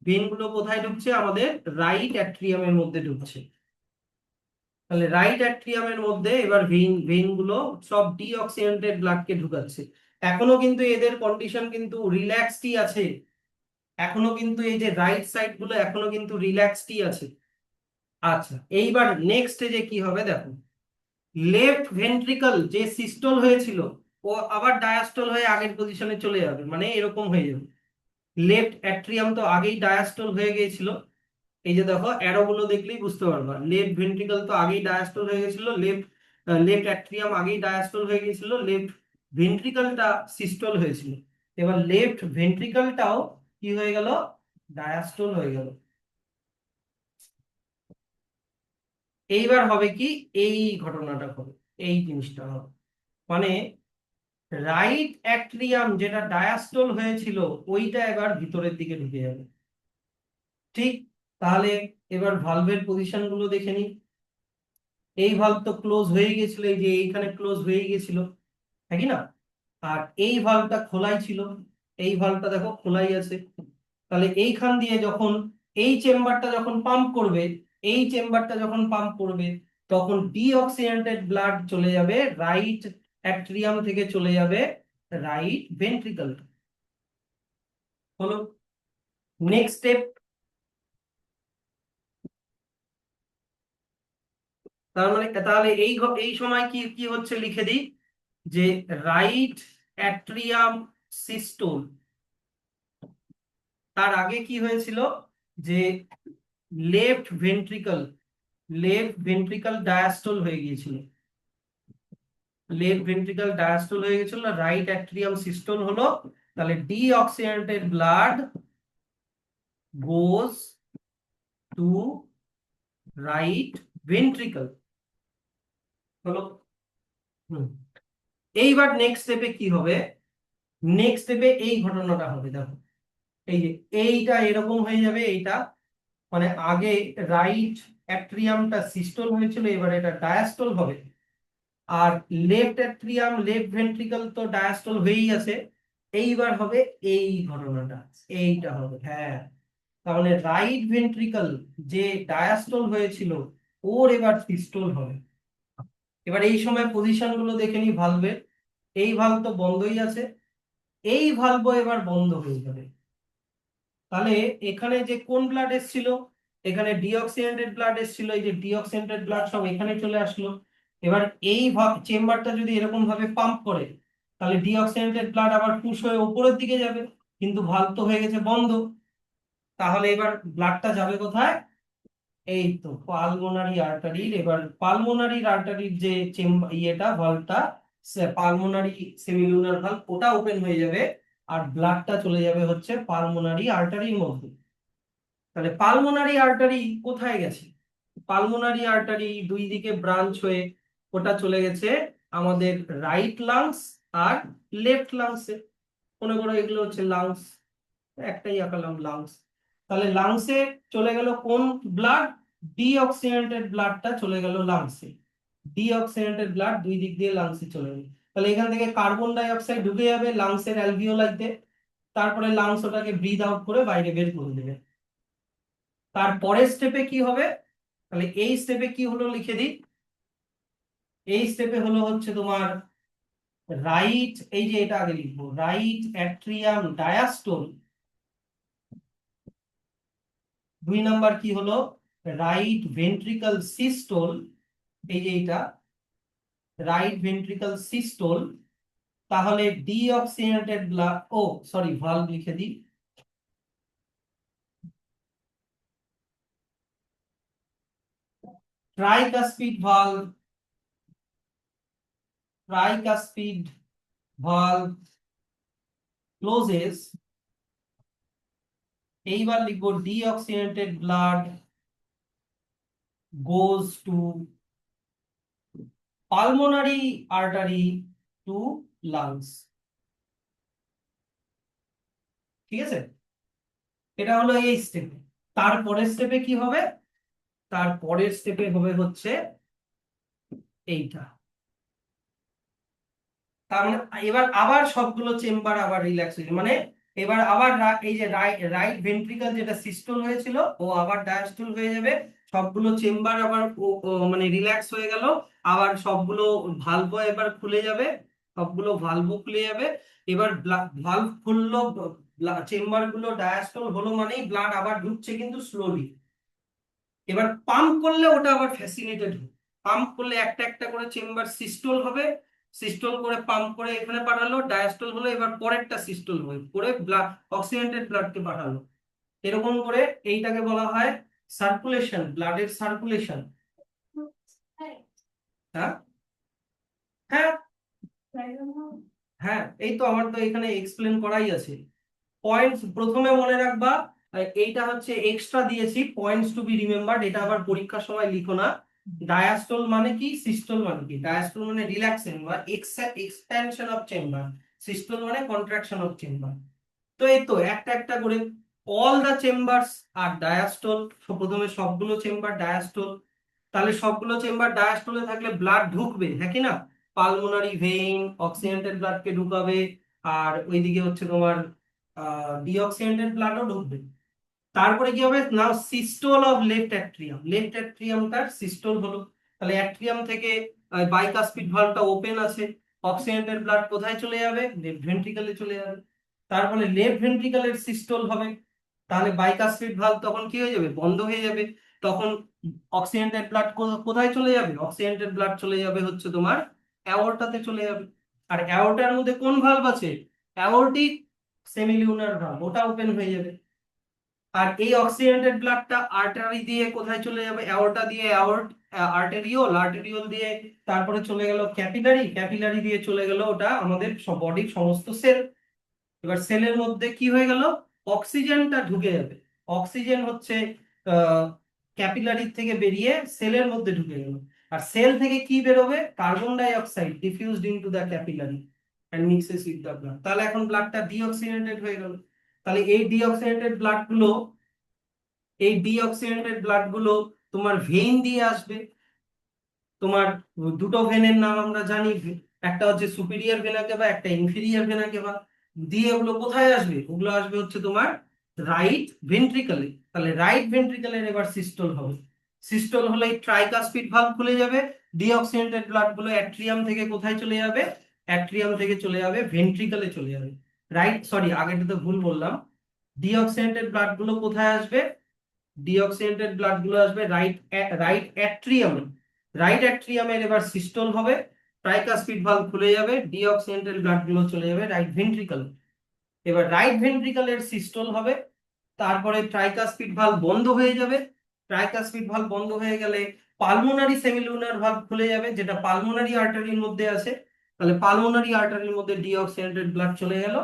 ভেইন গুলো কোথায় ঢুকছে? আমাদের রাইট অ্যাট্রিয়ামের মধ্যে ঢুকছে। তাহলে রাইট অ্যাট্রিয়ামের মধ্যে এবার ভেইন ভেইন গুলো সব ডিঅক্সিজেনেটেড ব্লাডকে ঢুকাচ্ছে। এখনো কিন্তু এদের কন্ডিশন কিন্তু রিল্যাক্সডই আছে, এখনো কিন্তু এই যে রাইট সাইড গুলো এখনো কিন্তু রিল্যাক্সডই আছে। আচ্ছা, এইবার নেক্সট স্টেজে কি হবে দেখো। লেফট ভেন্ট্রিকল যে সিস্টল হয়েছিল ও আবার ডায়াস্টল হয়ে আগের পজিশনে চলে যাবে, মানে এরকম হয়ে যাবে। লেফট অ্যাট্রিয়াম তো আগেই ডায়াস্টল হয়ে গিয়েছিল, এই যে দেখো অ্যারো গুলো দেখলেই বুঝতে পারবা। লেফট ভেন্ট্রিকল তো আগেই ডায়াস্টল হয়ে গেছিল, লেফট লেফট অ্যাট্রিয়াম আগেই ডায়াস্টল হয়ে গিয়েছিল, লেফট ভেন্ট্রিকলটা সিস্টল হয়েছিল। এবার লেফট ভেন্ট্রিকলটাও কি হয়ে গেল? ডায়াস্টল হয়ে গেল। এইবার হবে কি? এই ঘটনাটা হবে, এই জিনিসটা হবে, মানে রাইট অ্যাট্রিয়াম যেটা ডায়াস্টল হয়েছিল ওইটা এবার ভিতরের দিকে ঢুকে যাবে। ঠিক, তাহলে এবার ভালভের পজিশন গুলো দেখে নিই। এই ভালভ তো ক্লোজ হয়ে গেছিল, এই যে এইখানে ক্লোজ হয়ে গেছিল, হ্যাঁ কি না? আর এই ভালভটা খোলাই ছিল, এই ভালভটা দেখো খোলাই আছে। তাহলে এইখান দিয়ে যখন এই চেম্বারটা যখন পাম্প করবে, এই চেম্বারটা যখন পাম্প করবে, তখন ডিঅক্সিজেনেটেড ব্লাড চলে যাবে রাইট অ্যাট্রিয়াম থেকে চলে যাবে রাইট ভেন্ট্রিকল। হলো নেক্সট স্টেপ। তার মানে তাহলে এই সময় কি কি হচ্ছে লিখে দিই, যে রাইট অ্যাট্রিয়াম সিস্টোল। তার আগে কি হয়েছিল? যে left ventricle, left ventricle diastole হয়ে গিয়েছিল, লেফট ভেন্ট্রিকল ডায়াস্টল হয়ে গেছিল, রাইট অ্যাট্রিয়াম সিস্টোল হলো। তাহলে deoxygenated blood goes two right ventricle. হলো। হুম। এইবার নেক্সট স্টেপে কি হবে? নেক্সট স্টেপে এই ঘটনাটা হবে দেখো, এই যে এইটা এরকম হয়ে যাবে, এইটা মানে আগে রাইট অ্যাট্রিয়ামটা সিস্টল হয়েছিল, এবার এটা ডায়াস্টল হবে। আর লেফট অ্যাট্রিয়াম লেফট ভেন্ট্রিকল তো ডায়াস্টল হয়েই আছে, এইবার হবে এই ঘটনাটা, এইটা হবে। হ্যাঁ, তাহলে রাইট ভেন্ট্রিকল যে ডায়াস্টল হয়েছিল ওর এবার সিস্টল হবে। এবার এই সময় পজিশন গুলো দেখে নি ভালভের, এই ভালভ তো বন্ধই আছে, এই ভালভ এবার বন্ধ হয়ে যাবে। তাহলে এখানে যে কোন ব্লাড এসেছিল? এখানে ডিঅক্সিজেনেটেড ব্লাড এসেছিল, এই যে ডিঅক্সিজেনেটেড ব্লাড সব এখানে চলে আসলো। এবার এই চেম্বারটা যদি এরকম ভাবে পাম্প করে, তাহলে ডিঅক্সিজেনেটেড ব্লাড আবার পুশ হয়ে উপরের দিকে যাবে, কিন্তু ভালভ তো হয়ে গেছে বন্ধ। তাহলে এবার ব্লাডটা যাবে কোথায়? এই তো পালমোনারি আর্টারির, এবার পালমোনারি আর্টারির যে ইয়েটা ভালভটা, পালমোনারি সেমিলুনার ভালভ, ওটা ওপেন হয়ে যাবে, আর ব্লাডটা চলে যাবে হচ্ছে পালমোনারি আর্টারির মধ্যে। তাহলে পালমোনারি আর্টারি কোথায় গেছে? পালমোনারি আর্টারি দুই দিকে ব্রাঞ্চ হয়ে ওটা চলে গেছে আমাদের রাইট লাংস আর লেফট লাংসে। মনে করো এগুলো হচ্ছে লাংস, একটাই আঁকালাম লাংস। তাহলে লাংসে চলে গেল কোন ব্লাড? ডিঅক্সিজেনেটেড ব্লাডটা চলে গেল লাংসে, ডিঅক্সিজেনেটেড ব্লাড দুই দিক দিয়ে লাংসে চলে গেল। তাহলে এখান থেকে কার্বন ডাই অক্সাইড ঢুকে যাবে লাংসের অ্যালভিওলাইতে, তারপরে লাংস ওটাকে ব্রিথ আউট করে বাইরে বের করে দেবে। তারপরের স্টেপে কি হবে? তাহলে এই স্টেপে কি হলো লিখে দিই। এই স্টেপে হলো হচ্ছে তোমার রাইট, এই যে এটা আগে লিখবো, রাইট অ্যাট্রিয়াম ডায়াস্টল। দুই নাম্বার কি হলো? রাইট ভেন্ট্রিকল সিস্টোল, এই যে এইটা রাইট ভেন্ট্রিকল সিস্টোল, তাহলে ডিঅক্সিজেনেটেড ব্লাড, ও সরি ভালভ লিখে দিই, tricuspid valve, tricuspid valve closes, এইবার লিখবো deoxygenated blood goes to pulmonary artery to lungs। ঠিক আছে, এটা হলো এই স্টেপে। তারপরের স্টেপে কি হবে? তারপরের স্টেপে হবে হচ্ছে এইটা। তার মানে এবার আবার সবগুলো চেম্বার আবার রিল্যাক্স হয়েছে, মানে এবার আবার এই যে রাইট ভেন্ট্রিকল যেটা সিস্টোল হয়েছিল ও আবার ডায়াস্টোল হয়ে যাবে, সবগুলো চেম্বার আবার মানে রিল্যাক্স হয়ে গেল, আবার সবগুলো ভালভ এবার খুলে যাবে, সবগুলো ভালভ খুলে যাবে। এবার ভালভ খুললো, চেম্বার গুলো ডায়াস্টোল হলো মানেই ব্লাড আবার ঢুকছে কিন্তু স্লোলি। এবার পাম্প করলে ওটা আবার ফ্যাসিলিটেড হবে, পাম্প করলে একটা একটা করে চেম্বার সিস্টোল হবে, সিস্টোল করে পাম্প করে এখানে পাঠালো, ডায়াস্টোল হলো, এবার পরেরটা সিস্টোল হবে, করে ব্লাড অক্সিজেনেটেড ব্লাডকে পাঠালো, এরকম করে এইটাকে বলা হয় সার্কুলেশন, ব্লাডের সার্কুলেশন। হ্যাঁ হ্যাঁ হ্যাঁ, এই তো আমার তো এখানে এক্সপ্লেন করাই আছে। পয়েন্টস প্রথমে মনে রাখবা, এইটা হচ্ছে এক্সট্রা দিয়েছি, পয়েন্টস টু বি রিমেম্বার্ড, এটা আবার পরীক্ষার সময় লিখো না। ডায়াস্টল মানে কি, সিস্টল মানে কি? ডায়াস্টল মানে রিল্যাক্সেশন বা এক্সপ্যানশন অফ চেম্বার, সিস্টল মানে কন্ট্রাকশন অফ চেম্বার। তো এই তো একটা একটা করে অল দা চেম্বারস আর ডায়াস্টল, প্রথমে সবগুলো চেম্বার ডায়াস্টল, তাহলে সবগুলো চেম্বার ডায়াস্টলে থাকলে ব্লাড ঢুকবে, হ্যাঁ কি না? পালমোনারি ভেইন অক্সিজেনেটেড ব্লাডকে ঢুকাবে, আর ওইদিকে হচ্ছে তোমার ডিঅক্সিজেনেটেড ব্লাডও ঢুকবে। তারপরে কি হবে না, systole of left atrium, left অ্যাট্রিয়ামটার সিস্টোল হলো, তাহলে অ্যাট্রিয়াম থেকে বাইকাসপিড ভালভটা ওপেন আছে, অক্সিজেনেটেড ব্লাড কোথায় চলে যাবে? লেফট ভেন্ট্রিকলে চলে যাবে। তারপরে লেফট ভেন্ট্রিকলের সিস্টোল হবে, তাহলে বাইকাসপিড ভালভ তখন কি হয়ে যাবে? বন্ধ হয়ে যাবে। তখন অক্সিজেনেটেড ব্লাড কোথায় চলে যাবে? অক্সিজেনেটেড ব্লাড চলে যাবে হচ্ছে তোমার অ্যাওর্টাতে চলে যাবে। আর অ্যাওর্টার মধ্যে কোন ভালভ আছে? অ্যাওর্টিক সেমিলিউনার ভালভ, ওটা ওপেন হয়ে যাবে। আর এই অক্সিজেনেটেড ব্লাডটা আর্টারি দিয়ে কোথায় চলে যাবে? অ্যাওর্টা দিয়ে, আর্টেরিওল, আর্টেরিওল দিয়ে তারপরে চলে গেল ক্যাপিলারি, ক্যাপিলারি দিয়ে চলে গেল ওটা আমাদের বডির সমস্ত সেল। এবার সেলের মধ্যে কি হয়ে গেল? অক্সিজেনটা ঢুকে যাবে, অক্সিজেন হচ্ছে ক্যাপিলারি থেকে বেরিয়ে সেলের মধ্যে ঢুকে গেল। আর সেল থেকে কি বেরোবে? Carbon dioxide diffused into the capillary and mixes with the blood, তাহলে এখন ব্লাডটা ডিঅক্সিজেনেটেড হয়ে গেল। তাহলে এই ডিঅক্সিজেনেটেড ব্লাড গুলো, এই ডিঅক্সিজেনেটেড ব্লাড গুলো তোমার ভেইন দিয়ে আসবে। তোমার দুটো ভেনের নাম আমরা জানি, একটা হচ্ছে সুপিরিয়র ভেনা কেভা, একটা ইনফিরিয়র ভেনা কেভা। দিয়ে ওগুলো কোথায় আসবে? ওগুলো আসবে হচ্ছে তোমার রাইট ভেন্ট্রিকলে। তাহলে রাইট ভেন্ট্রিকলের এবার সিস্টোল হবে, সিস্টোল হলে ট্রাইকাসপিড ভালভ খুলে যাবে, ডিঅক্সিজেনেটেড ব্লাড গুলো অ্যাট্রিয়াম থেকে কোথায় চলে যাবে? অ্যাট্রিয়াম থেকে চলে যাবে ভেন্ট্রিকলে চলে যাবে। রাইট, সরি আগেরটা তো ভুল বললাম, ডিঅক্সিজেনেটেড ব্লাড গুলো কোথায় আসবে? ডিঅক্সিজেনেটেড ব্লাড গুলো আসবে রাইট রাইট অ্যাট্রিয়ামে, রাইট অ্যাট্রিয়ামের এবার সিস্টোল হবে, ট্রাইকাসপিড ভালভ খুলে যাবে, ডিঅক্সিজেনেটেড ব্লাড গুলো চলে যাবে রাইট ভেন্ট্রিকল। এবার রাইট ভেন্ট্রিকলের সিস্টোল হবে, তারপরে ট্রাইকাসপিড ভালভ বন্ধ হয়ে যাবে, ট্রাইকাসপিড ভালভ বন্ধ হয়ে গেলে পালমোনারি সেমিলুনার ভালভ খুলে যাবে, যেটা পালমোনারি আর্টারির মধ্যে আছে। তাহলে পালমোনারি আর্টারির মধ্যে ডিঅক্সিজেনেটেড ব্লাড চলে গেল,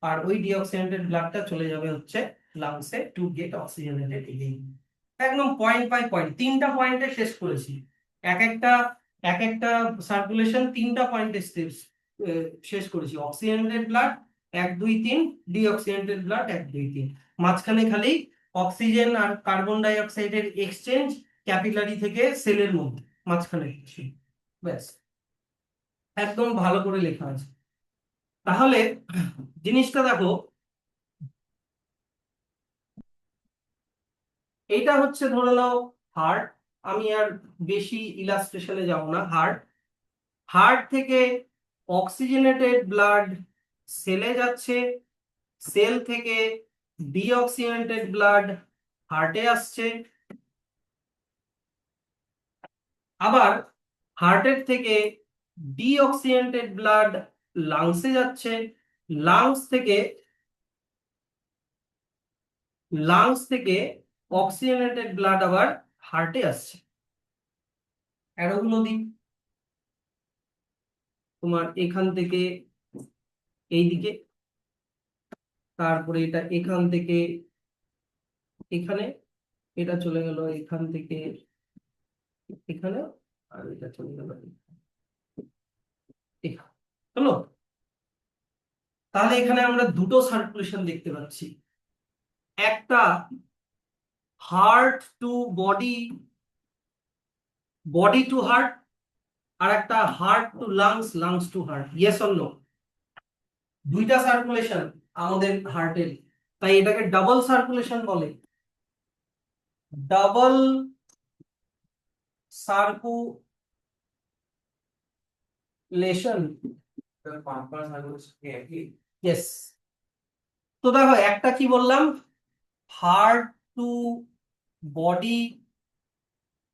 আর ওই ডিঅক্সিজেনেটেড ব্লাডটা চলে যাবে হচ্ছে লাংসে টু গেট অক্সিজেনেটেড এগেইন। একদম পয়েন্ট বাই পয়েন্ট তিনটা পয়েন্টে শেষ করেছি, এক একটা এক একটা সার্কুলেশন তিনটা পয়েন্টে শেষ করেছি। অক্সিজেনেটেড ব্লাড 1 2 3, ডিঅক্সিজেনেটেড ব্লাড 1 2 3, মাঝখানে খালি অক্সিজেন আর কার্বন ডাই অক্সাইডের এক্সচেঞ্জ ক্যাপিলারি থেকে সেলের মধ্যে, মাঝখানে ব্যাস, একদম ভালো করে লেখা আছে। তাহলে জিনিসটা দেখো, এইটা হচ্ছে ধরে নাও হার্ট, আমি আর বেশি ইলাস্ট্রেশনে যাব না। হার্ট, হার্ট থেকে অক্সিজেনেটেড ব্লাড সেলে যাচ্ছে, সেল থেকে ডিঅক্সিজেনেটেড ব্লাড হার্টে আসছে, আবার হার্টের থেকে ডিঅক্সিজেনেটেড ব্লাড লাংসে যাচ্ছে, লাংস থেকে অক্সিজেনেটেড ব্লাড আবার হার্টে আসছে। অ্যারোগুলো দিই, তোমার এখান থেকে এইদিকে, তারপরে এটা এখান থেকে এখানে, এটা চলে গেল এখান থেকে এখানে, আর এটা চলে গেল এখানে। হলো? তাহলে এখানে আমরা দুটো সার্কুলেশন দেখতে পাচ্ছি, একটা heart to body, body to heart, আর একটা heart to lungs, lungs to heart. Yes or no? দুইটা সার্কুলেশন আমাদের হার্টের, তাই এটাকে ডাবল সার্কুলেশন বলে। Double circulation. ইয়েস। তো দেখো, একটা কি বললাম, heart to body,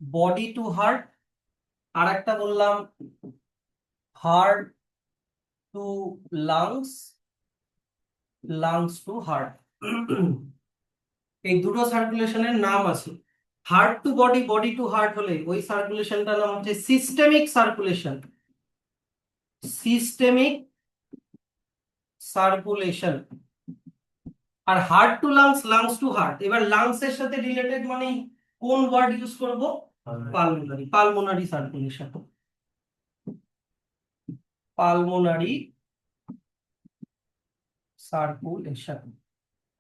body to heart, আর একটা বললাম heart to lungs, lungs to heart. এই দুটো সার্কুলেশনের নাম আছে। Heart to body, body to heart হলে ওই সার্কুলেশনটার নাম হচ্ছে সিস্টেমিক সার্কুলেশন, সিস্টেমিক সার্কুলেশন। আর heart to lungs, lungs to heart, এবার লাংস এর সাথে রিলেটেড মানে কোন ওয়ার্ড ইউজ করব? Pulmonary, pulmonary circulation, pulmonary circulation.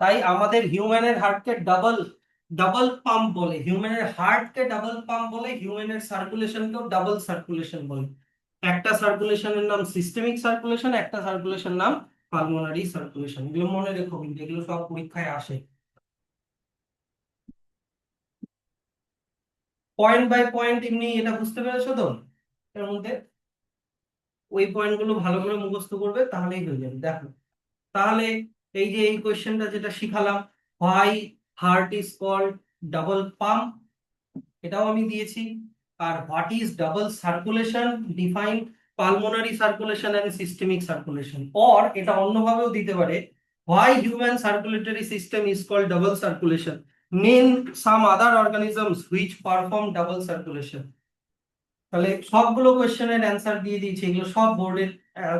তাই আমাদের হিউম্যানের হার্টকে ডাবল ডাবল পাম্প বলে, হিউম্যানের হার্টকে ডাবল পাম্প বলে, হিউম্যানের সার্কুলেশনকেও ডাবল সার্কুলেশন বলে। একটা সার্কুলেশনের নাম সিস্টেমিক সার্কুলেশন, একটা সার্কুলেশন নাম পালমোনারি সার্কুলেশন। এগুলো মনে রেখো, কিন্তু এগুলো সব পরীক্ষায় আসে। পয়েন্ট বাই পয়েন্ট এমনি এটা বুঝতে পেরেছো তো? এর মধ্যে ওই পয়েন্টগুলো ভালো করে মুখস্থ করবে, তাহলেই হয়ে যাবে। দেখো, তাহলে এই যে এই কোশ্চেনটা যেটা শিখালাম, why heart is called double pump, এটাও আমি দিয়েছি। আর what is double circulation, define pulmonary circulation and systemic circulation. Or এটা অন্যভাবেও দিতে পারে, why human circulatory system is called double circulation, name some other organisms which perform double circulation. তাহলে সবগুলো কোয়েশ্চেনের অ্যান্সার দিয়ে দিয়েছি, এগুলো সব বোর্ডের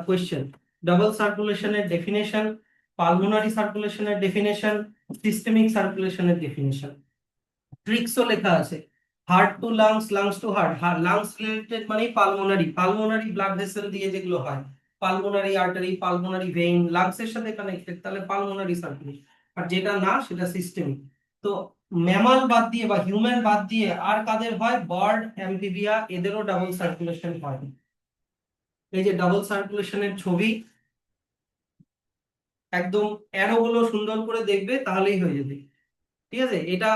কোয়েশ্চেন। ডাবল সার্কুলেশনের ডেফিনেশন, পালমোনারি সার্কুলেশনের ডেফিনেশন, সিস্টেমিক সার্কুলেশনের ডেফিনেশন, ট্রিক্সও লেখা আছে। Heart to lungs, lungs to heart, lungs related মানে পালমোনারি, পালমোনারি ব্লাড ভেসেল দিয়ে যেগুলো হয়, পালমোনারি আর্টারি, পালমোনারি ভেইন, লাংসের সাথে কানেক্টেড, তাহলে পালমোনারি সার্কুলেশন। আর যেটা না সেটা সিস্টেমিক। তো ম্যামাল বাদ দিয়ে বা হিউম্যান বাদ দিয়ে আর কাদের হয়? বার্ড, অ্যাম্ফিবিয়া, এদেরও ডাবল সার্কুলেশন হয়। এই যে ডাবল সার্কুলেশনের ছবি, একদম অ্যারো গুলো সুন্দর করে দেখবে, তাহলেই হয়ে যাবে। ঠিক আছে? এটা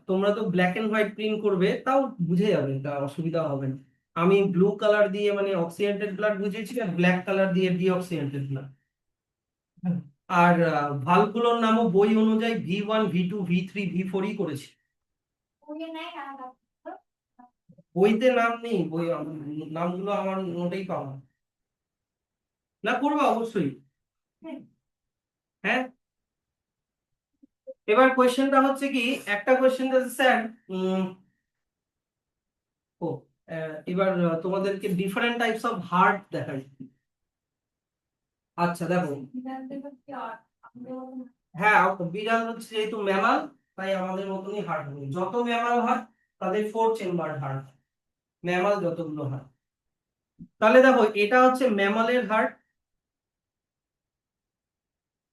তোমরা তো ব্ল্যাক এন্ড হোয়াইট প্রিন্ট করবে, তাও বুঝে যাবে, তা অসুবিধা হবে না। আমি ব্লু কালার দিয়ে মানে অক্সিডেন্টেড ব্লাড বুঝিয়েছি, আর ব্ল্যাক কালার দিয়ে ডিঅক্সিডেন্টেড ব্লাড। আর ভালভগুলোর নামও বই অনুযায়ী V1, V2, V3, V4ই করেছি। বইতে নাম নেই, বই নামগুলো আমার নোটেই পাওয়া। না, করবা অবশ্যই। হ্যাঁ। এবার কোয়েশ্চেনটা হচ্ছে কি, একটা কোয়েশ্চেন আছে স্যার, ও এবার তোমাদেরকে ডিফারেন্ট টাইপস অফ হার্ট দেখাই। আচ্ছা দেখো, হ্যাঁ, বিড়াল হচ্ছে যেহেতু ম্যামাল, তাই আমাদের মতনই হার্ট হবে। যত ম্যামাল হয় তাদের 4 চেম্বার হার্ট, ম্যামাল যতগুলো হয়। তাহলে দেখো, এটা হচ্ছে ম্যামালের হার্ট,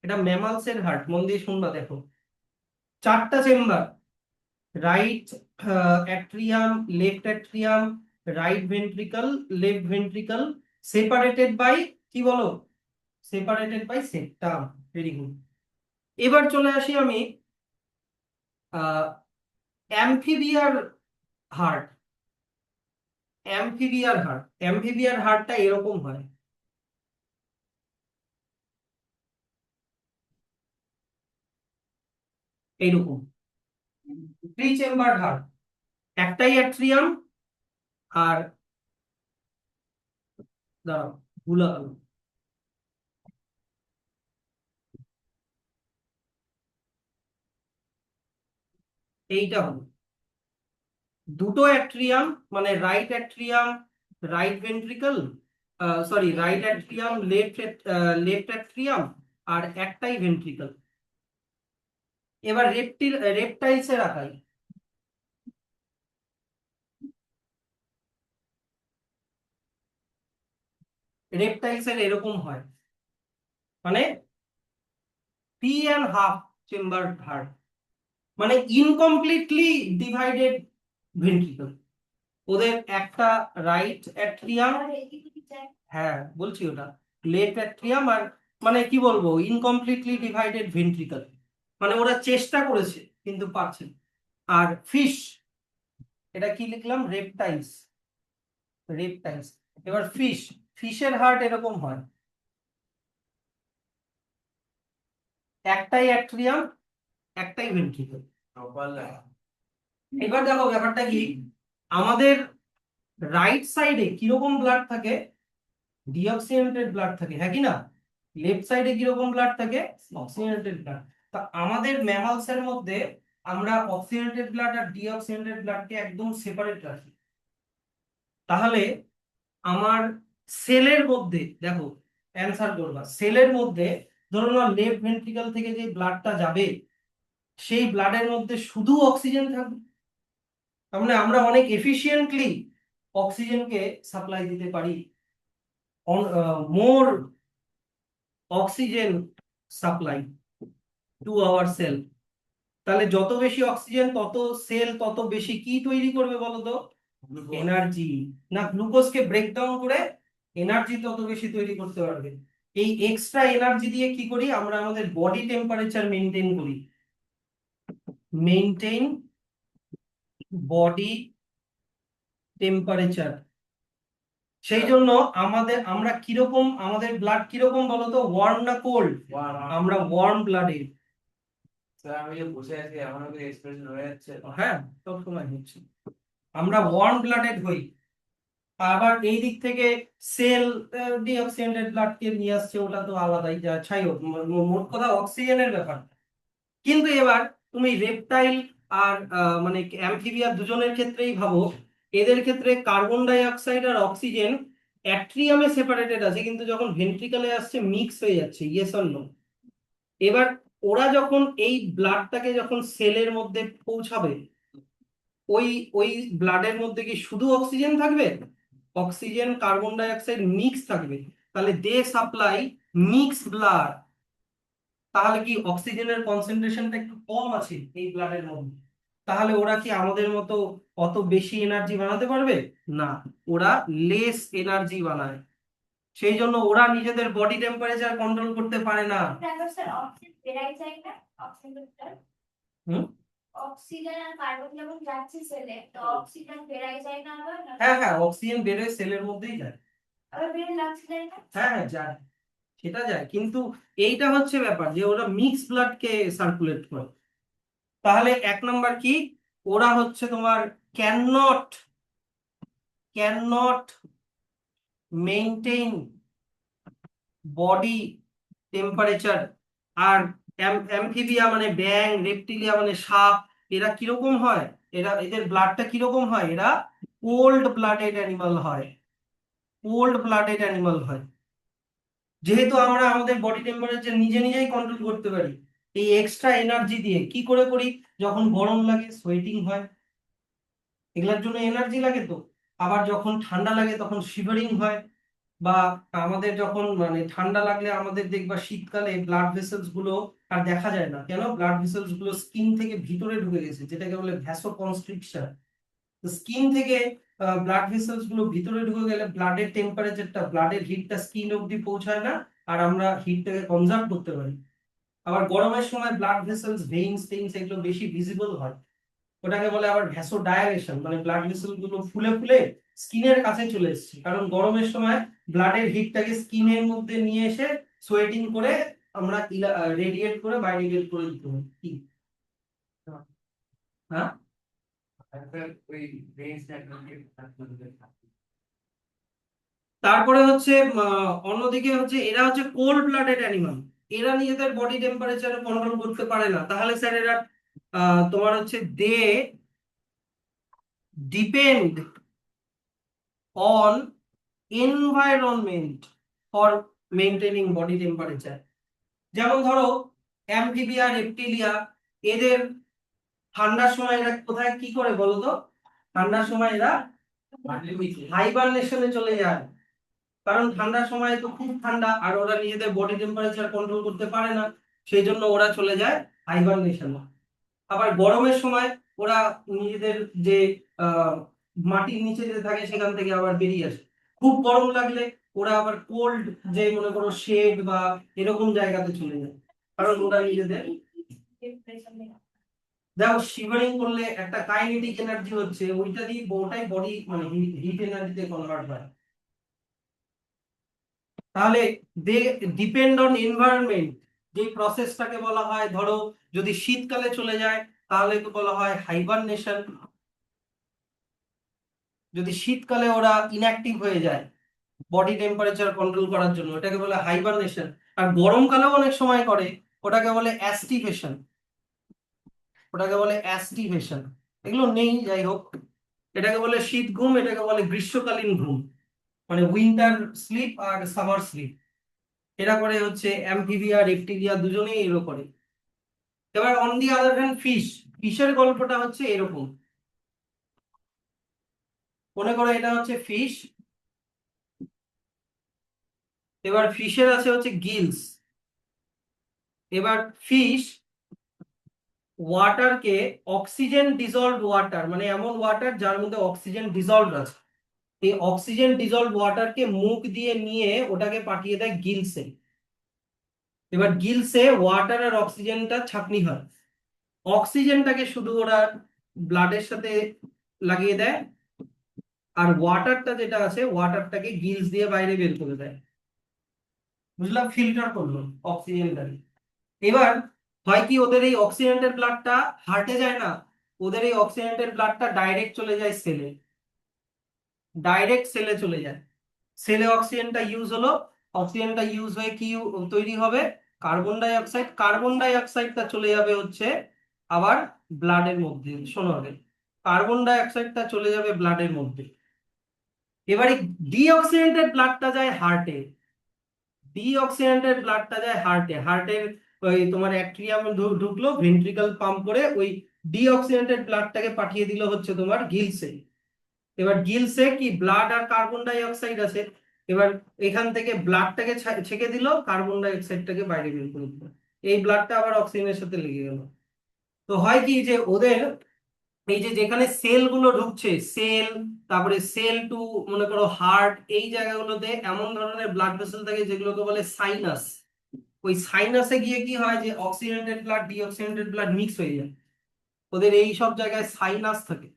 এটা ম্যামালসের হার্ট, মন দিয়ে শুনবা। দেখো, 4টা chamber, right atrium, left atrium, right ventricle, left ventricle, separated by, কি বলো? Separated by septum. Very good. এবার চলে আসি আমি অ্যামফিবিয়ার হার্ট। অ্যামফিবিয়ার হার্টটা এরকম হয়, এইরকম 3 চেম্বার হার্ট, একটাই অ্যাট্রিয়াম, আর দাঁড়াও, ভুলা গেল। এইটা হলো দুটো অ্যাট্রিয়াম, মানে right atrium, right ventricle, sorry right atrium, left atrium, আর একটাই ভেন্ট্রিকল। এবার রেপটাইলসের আকারে, রেপটাইলসের এরকম হয়, মানে 3.5 চেম্বার হার্ট, মানে ইনকমপ্লিটলি ডিভাইডেড ভেন্ট্রিকল। ওদের একটা রাইট অ্যাট্রিয়াম, হ্যাঁ বলছি ওটা লেফট অ্যাট্রিয়াম, আর মানে কি বলবো ইনকমপ্লিটলি ডিভাইডেড ভেন্ট্রিকল, মানে ওরা চেষ্টা করেছে কিন্তু পারছে না। আর ফিশ, এটা কি লিখলাম, রেপটাইলস, রেপটাইলস। এবার ফিশের হার্ট এরকম হয়, একটাই অ্যাট্রিয়াম, একটাই ভেন্ট্রিকল। এবার দেখো ব্যাপারটা কি, আমাদের রাইট সাইডে কিরকম ব্লাড থাকে, ডিঅক্সিজেনেটেড ব্লাড থাকে, হ্যাঁ কি না? লেফট সাইডে কিরকম ব্লাড থাকে, অক্সিজেনেটেড ব্লাড। তা আমাদের ম্যামালস এর মধ্যে আমরা অক্সিজেনেটেড ব্লাড আর ডিঅক্সিজেনেটেড ব্লাডকে একদম সেপারেট রাখি। তাহলে আমার সেলের মধ্যে দেখো, অ্যান্সার করবা, সেলের মধ্যে ধরুন লেফট ভেন্ট্রিকল থেকে যে ব্লাডটা যাবে, সেই ব্লাডের মধ্যে শুধু অক্সিজেন থাকবে। তার মানে আমরা অনেক এফিশিয়েন্টলি অক্সিজেনকে সাপ্লাই দিতে পারি, more oxygen supply to our cell. তাহলে যত বেশি অক্সিজেন তত সেল তত বেশি কি তৈরি করবে বলতো, এনার্জি। না, গ্লুকোজকে ব্রেকডাউন করে এনার্জি তত বেশি তৈরি করতে পারবে। এই এক্সট্রা এনার্জি দিয়ে কি করি আমরা, আমাদের বডি টেম্পারেচার মেনটেন করি, মেনটেন বডি টেম্পারেচার। সেই জন্য আমরা কিরকম, আমাদের ব্লাড কিরকম বলতো, ওয়ার্ম না কোল্ড? আমরা ওয়ার্ম ব্লাডের। আমি যে বসে আছি এমন করে এক্সপ্রেশন হয়ে যাচ্ছে। হ্যাঁ, সব সময় হচ্ছে, আমরা ওয়ার্ম ব্লাডেড হই। আবার এই দিক থেকে সেল ডিঅক্সিজেনেটেড ব্লাড কে নিয়ে আসছে, ওটা তো আলাদাই, যা ছাই হোক, মোট কথা অক্সিজেনের ব্যাপার। কিন্তু এবার তুমি রেপটাইল আর মানে অ্যামফিবিয়া দুজনের ক্ষেত্রেই ভাবো, এদের ক্ষেত্রে কার্বন ডাই অক্সাইড আর অক্সিজেন অ্যাট্রিয়ামে সেপারেটেড আছে, কিন্তু যখন ভেন্ট্রিকলে আসছে মিক্স হয়ে যাচ্ছে, ইয়েস অর নো? এবার ওরা যখন এই ব্লাডটাকে যখন সেলের মধ্যে পৌঁছাবে, ওই ওই ব্লাডের মধ্যে কি শুধু অক্সিজেন থাকবে? Oxygen carbon die oxide mix থাকবে। তাহলে দে সাপ্লাই মিক্স ব্লাড। তাহলে কি অক্সিজেনের কনসেন্ট্রেশনটা একটু কম আছে এই ব্লাডের মধ্যে, তাহলে ওরা কি আমাদের মতো অত বেশি এনার্জি বানাতে পারবে? না, ওরা লেস এনার্জি বানায়। সেই জন্য ওরা নিজেদের বডি টেম্পারেচার কন্ট্রোল করতে পারে না। হুম, অক্সিজেন আর কার্বন যেমন যাচ্ছে সেলে, তো অক্সিজেন বেরাই যায় না আবার? হ্যাঁ হ্যাঁ, অক্সিজেন বেরোয় সেলের মধ্যেই যায়। আবার বের লাগছে যায় না? হ্যাঁ হ্যাঁ যায়, সেটা যায়, কিন্তু এইটা হচ্ছে ব্যাপার যে ওরা মিক্স ব্লাড কে সার্কুলেট করে। তাহলে এক নাম্বার কি, ওরা হচ্ছে তোমার can not maintain body temperature. আর অ্যামফিবিয়া মানে ব্যাং, রেপটিলিয়া মানে সাপ, এরা কিরকম হয়, এদের ব্লাডটা কিরকম হয়, এরা কোল্ড ব্লাডেড অ্যানিমাল হয়, কোল্ড ব্লাডেড অ্যানিমাল হয়। যেহেতু আমরা আমাদের বডি টেম্পারেচার নিজে নিজেই কন্ট্রোল করতে পারি, এই এক্সট্রা এনার্জি দিয়ে কি করে করি, যখন গরম লাগে সোয়েটিং হয়, এগুলোর জন্য এনার্জি লাগে তো। আবার যখন ঠান্ডা লাগে তখন শিভারিং হয়, বা আমাদের যখন মানে ঠান্ডা লাগলে আমাদের দেখবা শীতকালে ব্লাড ভেসেলস গুলো আর দেখা যায় না, কেন? ব্লাড ভেসেলস গুলো স্কিন থেকে ভিতরে ঢুকে গেছে, যেটাকে বলে ভ্যাসোকনস্ট্রিকশন। স্কিন থেকে ব্লাড ভেসেলস গুলো ভিতরে ঢুকে গেলে ব্লাডের টেম্পারেচারটা, ব্লাডের হিটটা স্কিন অবধি পৌঁছায় না, আর আমরা হিটটাকে কনজার্ভ করতে পারি। আবার গরমের সময় ব্লাড ভেসেলস, ভেইনস টেইনস এগুলো বেশি ভিজিবল হয়, ওটাকে বলে আবার ভ্যাসো ডায়ালেশন, মানে ব্লাড ভেসেল গুলো ফুলে ফুলে স্কিনের কাছে চলে এসেছে, কারণ গরমের সময় ব্লাডের হিটটাকে স্কিনের মধ্যে নিয়ে এসে সোয়েটিং করে আমরা রেডিয়েট করে বাইরে বের করে দিতে হবে। কি হ্যাঁ, ওই ব্রেন তারপরে হচ্ছে অন্যদিকে হচ্ছে এরা হচ্ছে কোল্ড ব্লাডেড অ্যানিমাল, এরা নিজেদের বডি টেম্পারেচার কন্ট্রোল করতে পারে না, তাহলে স্যার এরা তোমার হচ্ছে they depend on environment for maintaining body temperature. যেমন ধরো অ্যামফিবিয়া, রেপ্টিলিয়া, এদের ঠান্ডার সময় এরা কোথায় কি করে বলো তো? ঠান্ডার সময় এরা হাইবারনেশনে চলে যায়, কারণ ঠান্ডার সময় তো খুব ঠান্ডা আর ওরা নিজেদের বডি টেম্পারেচার কন্ট্রোল করতে পারে না, সেই জন্য ওরা চলে যায় হাইবারনেশনে। আবার গরমের সময় ওরা নিজেদের যে আহ মাটির নিচে যে থাকে সেখান থেকে আবার বেরিয়ে আসে। খুব গরম লাগলে ওরা আবার কোল্ড, যে মনে করো শেড বা এরকম জায়গাতে চলে যায়, কারণ ওরা নিজেদের, দেখো শিভারিং করলে একটা কাইনেটিক এনার্জি হচ্ছে, ওইটা দিয়ে ওটাই বডি মানে হিট এনার্জিতে কনভার্ট হয়। তাহলে দে ডিপেন্ড অন এনভায়রনমেন্ট, যে প্রসেসটাকে বলা হয়, ধরো যদি শীতকালে চলে যায় তাহলে তো বলা হয় হাইবারনেশন, যদি শীতকালে ওরা ইনঅ্যাক্টিভ হয়ে যায় বডি টেম্পারেচার কন্ট্রোল করার জন্য, এটাকে বলে হাইবারনেশন। আর গরমকালেও অনেক সময় করে, ওটাকে বলে অ্যাস্টিভেশন, ওটাকে বলে অ্যাস্টিভেশন। এগুলো নেই, যাই হোক, এটাকে বলে শীত ঘুম, এটাকে বলে গ্রীষ্মকালীন ঘুম, মানে উইন্টার স্লিপ আর সামার স্লিপ। এরা করে হচ্ছে অ্যামফিবিয়া, রেপ্টিলিয়া দুজনেই এরও করে। এবার on the other hand fish, ফিশের গল্পটা হচ্ছে এরকম, মনে করো এটা হচ্ছে ফিশ, এবার ফিশের আছে হচ্ছে গিলস। এবার ফিশ ওয়াটারকে, অক্সিজেন ডিজলভ ওয়াটার, মানে এমন ওয়াটার যার মধ্যে অক্সিজেন ডিজলভ আছে, এই অক্সিজেন ডিজলভ ওয়াটারকে মুখ দিয়ে নিয়ে ওটাকে পাঠিয়ে দেয় গিলসে। এবার গিলসে ওয়াটার আর অক্সিজেনটা ছাঁকনি হয়, অক্সিজেনটাকে শুধু ওরা ব্লাডের সাথে লাগিয়ে দেয়, আর ওয়াটারটা যেটা আছে ওয়াটারটাকে গিলস দিয়ে বাইরে বের করে দেয়, বুঝলাম, ফিল্টার করলো অক্সিজেনটাকে। এবার হয় কি, ওদের এই অক্সিজেন্টের ব্লাডটা হার্টে যায় না, ওদের এই অক্সিজেন্টের ব্লাডটা ডাইরেক্ট চলে যায় সেলে, ডাইরেক্ট সেলে চলে যায়। সেলে অক্সিজেনটা ইউজ হলো, অক্সিজেনটা ইউজ হয়ে কি তৈরি হবে? Carbon die oxide, carbon die অক্সাইডটা চলে যাবে হচ্ছে আবার ব্লাডের মধ্যে, শোনো আগে, কার্বন ডাই অক্সাইডটা চলে যাবে ব্লাডের মধ্যে। এবারে ডিঅক্সিজেন্টেড ব্লাডটা যায় হার্টে, ডিঅক্সিজেন্টেড ব্লাডটা যায় হার্টে, হার্টের ওই তোমার অ্যাট্রিয়াম ঢুকলো, ভেন্ট্রিকল পাম্প করে ওই ডিঅক্সিজেন্টেড ব্লাডটাকে পাঠিয়ে দিল হচ্ছে তোমার গিলসে। এবার গিলসে কি ব্লাড আর কার্বন ডাই অক্সাইড আছে, এবার এখান থেকে ব্লাডটাকে ছেঁকে দিল, কার্বন ডাই অক্সাইডটাকে বাইরে বের করে দিল, এই ব্লাডটা আবার অক্সিজেনের সাথে লেগে গেল। তো হয় কি যে ওদের এই যে যেখানে সেল গুলো ঢুকছে, সেল, তারপরে সেল টু মনে করো হার্ট, এই জায়গাগুলোতে এমন ধরনের ব্লাড ভেসেল থাকে যেগুলোকে বলে সাইনাস। ওই সাইনাসে গিয়ে কি হয় যে অক্সিজেন্টেড ব্লাড ডিঅক্সিজেন্টেড ব্লাড মিক্স হয়ে যায়, ওদের এই সব জায়গায় সাইনাস থাকে।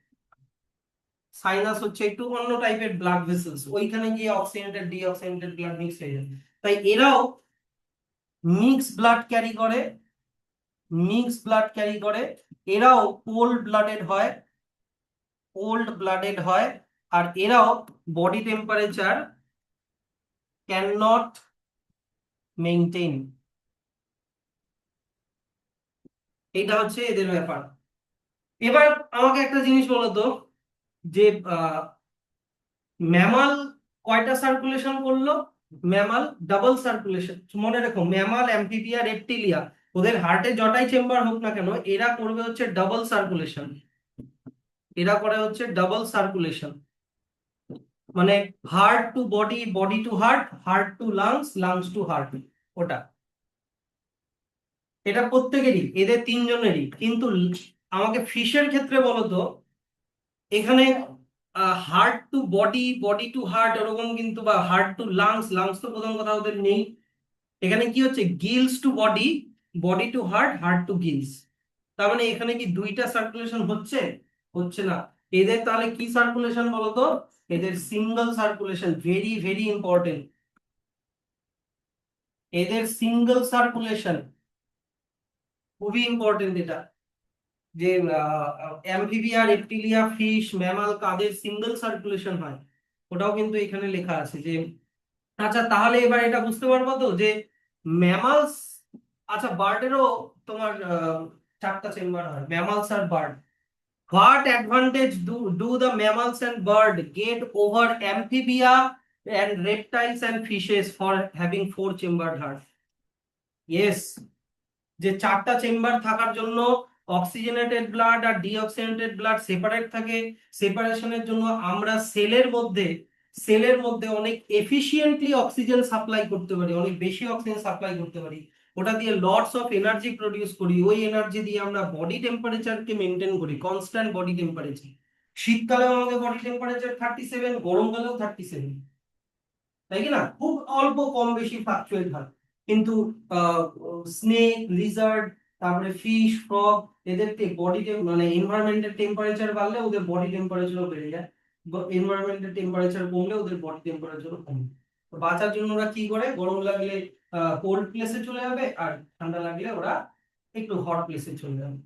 সাইনাস হচ্ছে একটু অন্য টাইপের ব্লাড ভেসেলস, ওইখানে গিয়ে অক্সিজেন্টেড ডিঅক্সিজেন্টেড ব্লাড মিক্স হয়ে যায়, তাই এরাও মিক্স ব্লাড ক্যারি করে, মিক্স ব্লাড ক্যারি করে, এরাও কোল্ড ব্লাডেড হয়, কোল্ড ব্লাডেড হয়, আর এরাও body temperature can not maintain. এটা হচ্ছে এদের ব্যাপার। এবার আমাকে একটা জিনিস বলো তো, যে ম্যামাল কয়টা সার্কুলেশন করলো? ম্যামাল ডাবল সার্কুলেশন, মনে রেখো, ম্যামাল, অ্যামফিবিয়া, রেপ্টিলিয়া, ওদের হার্টে জটাই চেম্বার হোক না কেন, এরা করবে হচ্ছে ডাবল সার্কুলেশন, এরা করে হচ্ছে ডাবল সার্কুলেশন, মানে heart to body, body to heart, heart to lungs, lungs to heart, ওটা, এটা প্রত্যেকেরই, এদের তিনজনেরই। কিন্তু আমাকে ফিশের ক্ষেত্রে বলো তো, এখানে heart to body, body to heart ওরকম কিন্তু, বা হার্ট টু লাংস, লাংস তো প্রথম কথা ওদের নেই, এখানে কি হচ্ছে gills to body, body to heart, heart to gills. তার মানে এখানে কি দুইটা সার্কুলেশন হচ্ছে? হচ্ছে না। এদের তাহলে কি সার্কুলেশন বলতো? এদের single circulation, very very important, এদের সিঙ্গেল সার্কুলেশন খুবই ইম্পর্টেন্ট এটা, যে অ্যামফিবিয়া, রেপ্টিলিয়া, ফিশ, ম্যামাল, কাদের সিঙ্গেল সার্কুলেশন হয়, ওটাও কিন্তু এখানে লেখা আছে যে আচ্ছা তাহলে এবার এটা বুঝতে পারবো তো যে ম্যামালস, আচ্ছা বার্ডেরও তোমার চারটা চেম্বার হয়, ম্যামালস আর bird. What advantage do the mammals and bird get over amphibia and reptiles and fishes for having 4 chamber heart? Yes, যে চারটা চেম্বার থাকার জন্য অক্সিজেনেটেড ব্লাড আর ডিঅক্সিজেনেটেড ব্লাড সেপারেট থাকে। সেপারেশনের জন্য আমরা সেলের মধ্যে অনেক এফিশিয়েন্টলি অক্সিজেন সাপ্লাই করতে পারি, অনেক বেশি অক্সিজেন সাপ্লাই করতে পারি। ওটা দিয়ে লটস অফ এনার্জি প্রডিউস করি, ওই এনার্জি দিয়ে আমরা বডি টেম্পারেচারকে মেনটেন করি, কনস্ট্যান্ট বডি টেম্পারেচার। শীতকালেও আমাদের বডি টেম্পারেচার 37, গরমকালেও 37, তাই কি না? খুব অল্প কম বেশি ফ্লাকচুয়েট হয়। কিন্তু স্নেক, লিজার্ড, তারপরে ফিশ, ফ্রগ, এদের বডি মানে এনভায়রনমেন্টের টেম্পারেচার বাড়লে ওদের বডি টেম্পারেচারও বেড়ে যায়, এনভায়রনমেন্টের টেম্পারেচার কমলে ওদের বডি টেম্পারেচারও কমে। তো বাঁচার জন্য ওরা কি করে, গরম লাগলে কোল্ড প্লেসে চলে যাবে, আর ঠান্ডা লাগলে ওরা একটু হট প্লেসে চলে যাবে।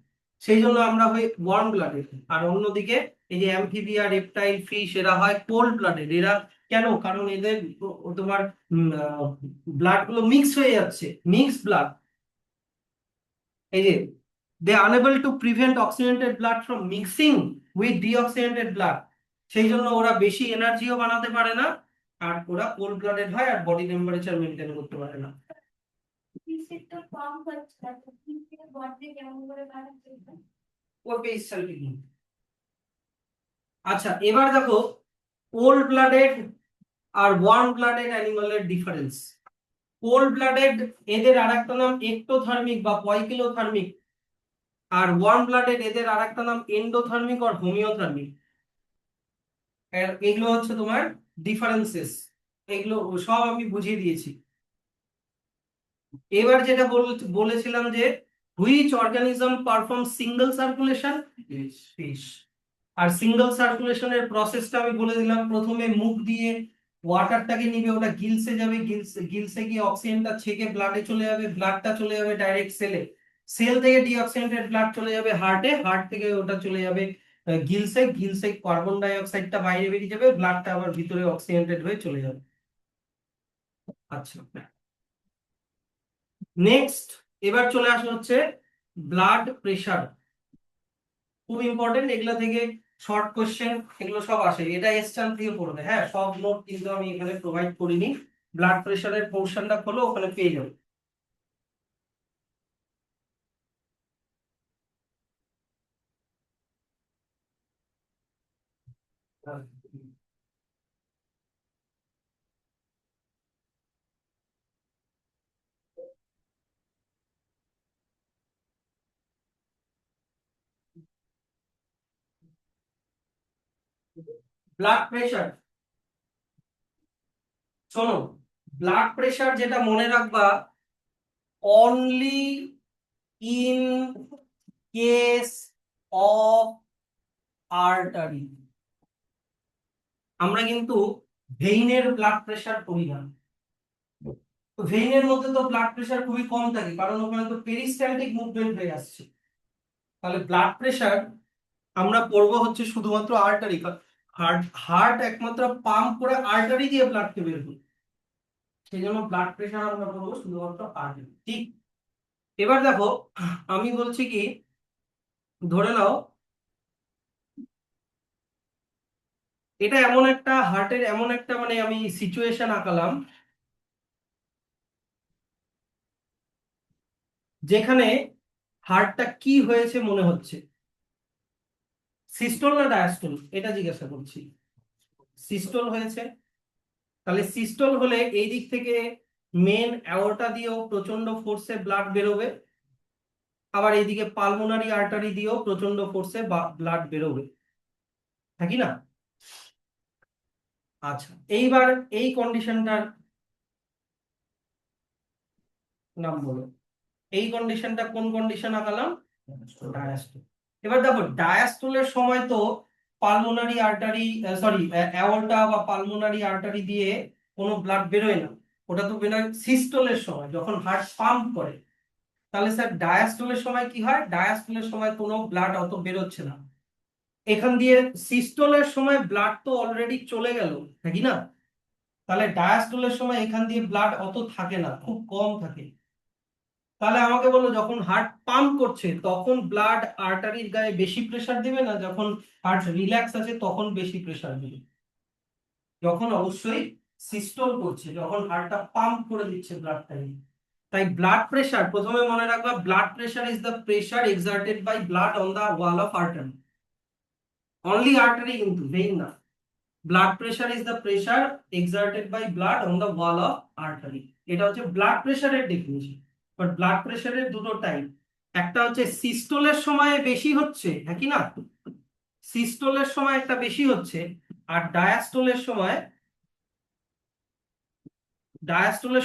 সেই জন্য আমরা হই ওয়ার্ম ব্লাডেড। আর অন্যদিকে এই যে অ্যামফিবিয়া, রেপটাইল, ফিশ, এরা হয় কোল্ড ব্লাডেড। এরা কেন? কারণ এদের তোমার ব্লাড গুলো মিক্স হয়ে যাচ্ছে, মিক্স ব্লাড। এই যে they unable to prevent oxygenated blood from mixing with deoxygenated blood. সেই জন্য ওরা বেশি এনার্জিও বানাতে পারে না, আর ওরা কোল্ড ব্লাডেড হয় আর বডি টেম্পারেচার মেনটেন করতে পারে না। ফিশের তো কম হচ্ছে না, তো ফিশের বডি কেমন করে বাড়াচ্ছে? ওর পেজ সার্কিটিং। আচ্ছা এবার দেখো কোল্ড ব্লাডেড আর ওয়ার্ম ব্লাডেড অ্যানিমালের ডিফারেন্স। কোল্ড ব্লাডেড এদের আরেকটা নাম একটোথার্মিক বা পয়কিলোথার্মিক, আর ওয়ার্ম ব্লাডেড এদের আরেকটা নাম এন্ডোথার্মিক আর হোমিওথার্মিক। এগুলো হচ্ছে তোমার ডিফারেন্সেস, এগুলো সব আমি বুঝিয়ে দিয়েছি। এবার যেটা বলেছিলাম যে which organism perform single circulation? Fish. আর সিঙ্গেল সার্কুলেশনের প্রসেসটা আমি বলে দিলাম, প্রথমে মুখ দিয়ে ওয়াটারটাকে নিবে, ওটা গিলসে যাবে, গিলসে গিয়ে অক্সিজেনটা ছেকে ব্লাডে চলে যাবে, ব্লাডটা চলে যাবে ডাইরেক্ট সেলে, সেল থেকে ডিঅক্সিজেনেটেড ব্লাড চলে যাবে হার্টে, হার্ট থেকে ওটা চলে যাবে গিলসে, গিলসে কার্বন ডাই অক্সাইডটা বাইরে বেরিয়ে যাবে, ব্লাডটা আবার ভিতরে অক্সিজেনেটেড হয়ে চলে যাবে। আচ্ছা নেক্সট, এবার চলে আসা হচ্ছে ব্লাড প্রেশার। খুব ইম্পর্টেন্ট, এগুলো থেকে শর্ট কোশ্চেন এগুলো সব আসে, এটা এসচান থেকে পড়বে। হ্যাঁ, সব নোট কিন্তু আমি এখানে প্রোভাইড করিনি, ব্লাড প্রেশারের পোর্শনটা খোলো, ওখানে পেয়ে যাবে। ব্লাড প্রেশার, শোনো, ব্লাড প্রেশার যেটা মনে রাখবা, only in case of artery. আমরা কিন্তু ভেইনের ব্লাড প্রেশার করি না। ভেইনের মধ্যে তো ব্লাড প্রেশার খুবই কম থাকে, কারণ ওখানে তো পেরিস্টালটিক মুভমেন্ট হয়ে আসছে। তাহলে ব্লাড প্রেশার আমরা পড়বো হচ্ছে শুধুমাত্র আর্টারি। হার্ট হার্ট একমাত্র পাম্প করে আর্টারি দিয়ে ব্লাডকে বের করে, সেই জন্য ব্লাড প্রেশার আমরা পড়বো শুধুমাত্র আর্টারি। ঠিক, এবার দেখো আমি বলছি কি, ধরে নাও এটা এমন একটা হার্টের এমন একটা মানে আমি সিচুয়েশন আঁকালাম যেখানে হার্টটা কি হয়েছে মনে হচ্ছে, সিস্টোল না ডায়াস্টোল, এটা জিজ্ঞাসা করছি। সিস্টোল হয়েছে। তাহলে সিস্টোল হলে এই দিক থেকে মেন অ্যাওর্টা দিয়েও প্রচন্ড ফোর্সে ব্লাড বেরোবে, আবার এইদিকে পালমোনারি আর্টারি দিয়েও প্রচন্ড ফোর্সে ব্লাড বেরোবে, নাকি না? আচ্ছা এইবার এই কন্ডিশনটার নাম বলো। এই কন্ডিশনটা কোন কন্ডিশন আঁকালাম? ডায়াস্টোল। এবার দেখো ডায়াস্টোলের সময় তো পালমোনারি আর্টারি, সরি অ্যাওর্টা বা পালমোনারি আর্টারি দিয়ে কোনো ব্লাড বেরোয় না, ওটা তো বেরোয় সিস্টোলের সময় যখন হার্ট পাম্প করে। তাহলে স্যার ডায়াস্টোলের সময় কি হয়? ডায়াস্টোলের সময় কোনো ব্লাড অত বেরোচ্ছে না, এখান দিয়ে সিস্টোলের সময় ব্লাড তো অলরেডি চলে গেল, নাকি না? তাহলে ডায়াস্টোলের সময় এখান দিয়ে ব্লাড অত থাকে না, খুব কম থাকে। তাহলে আমাকে বলো, যখন হার্ট পাম্প করছে তখন ব্লাড আর্টারির গায়ে বেশি প্রেসার দেবে, না যখন হার্ট রিল্যাক্স আছে তখন বেশি প্রেসার দেবে? যখন অবশ্যই সিস্টোল করছে, যখন হার্টটা পাম্প করে দিচ্ছে ব্লাডটাকে। তাই ব্লাড প্রেসার, প্রথমে মনে রাখবা, blood pressure is the pressure exerted by blood on the wall of artery. Only artery, কিন্তু ভেইন না। Blood pressure is the pressure exerted by blood on the wall of artery. এটা হচ্ছে blood প্রেসারের definition. But blood প্রেসারের দুটো type, একটা হচ্ছে সিস্টোলের সময় বেশি হচ্ছে, হ্যাঁ কি না? সিস্টোলের সময় একটা বেশি হচ্ছে, আর ডায়াস্টোলের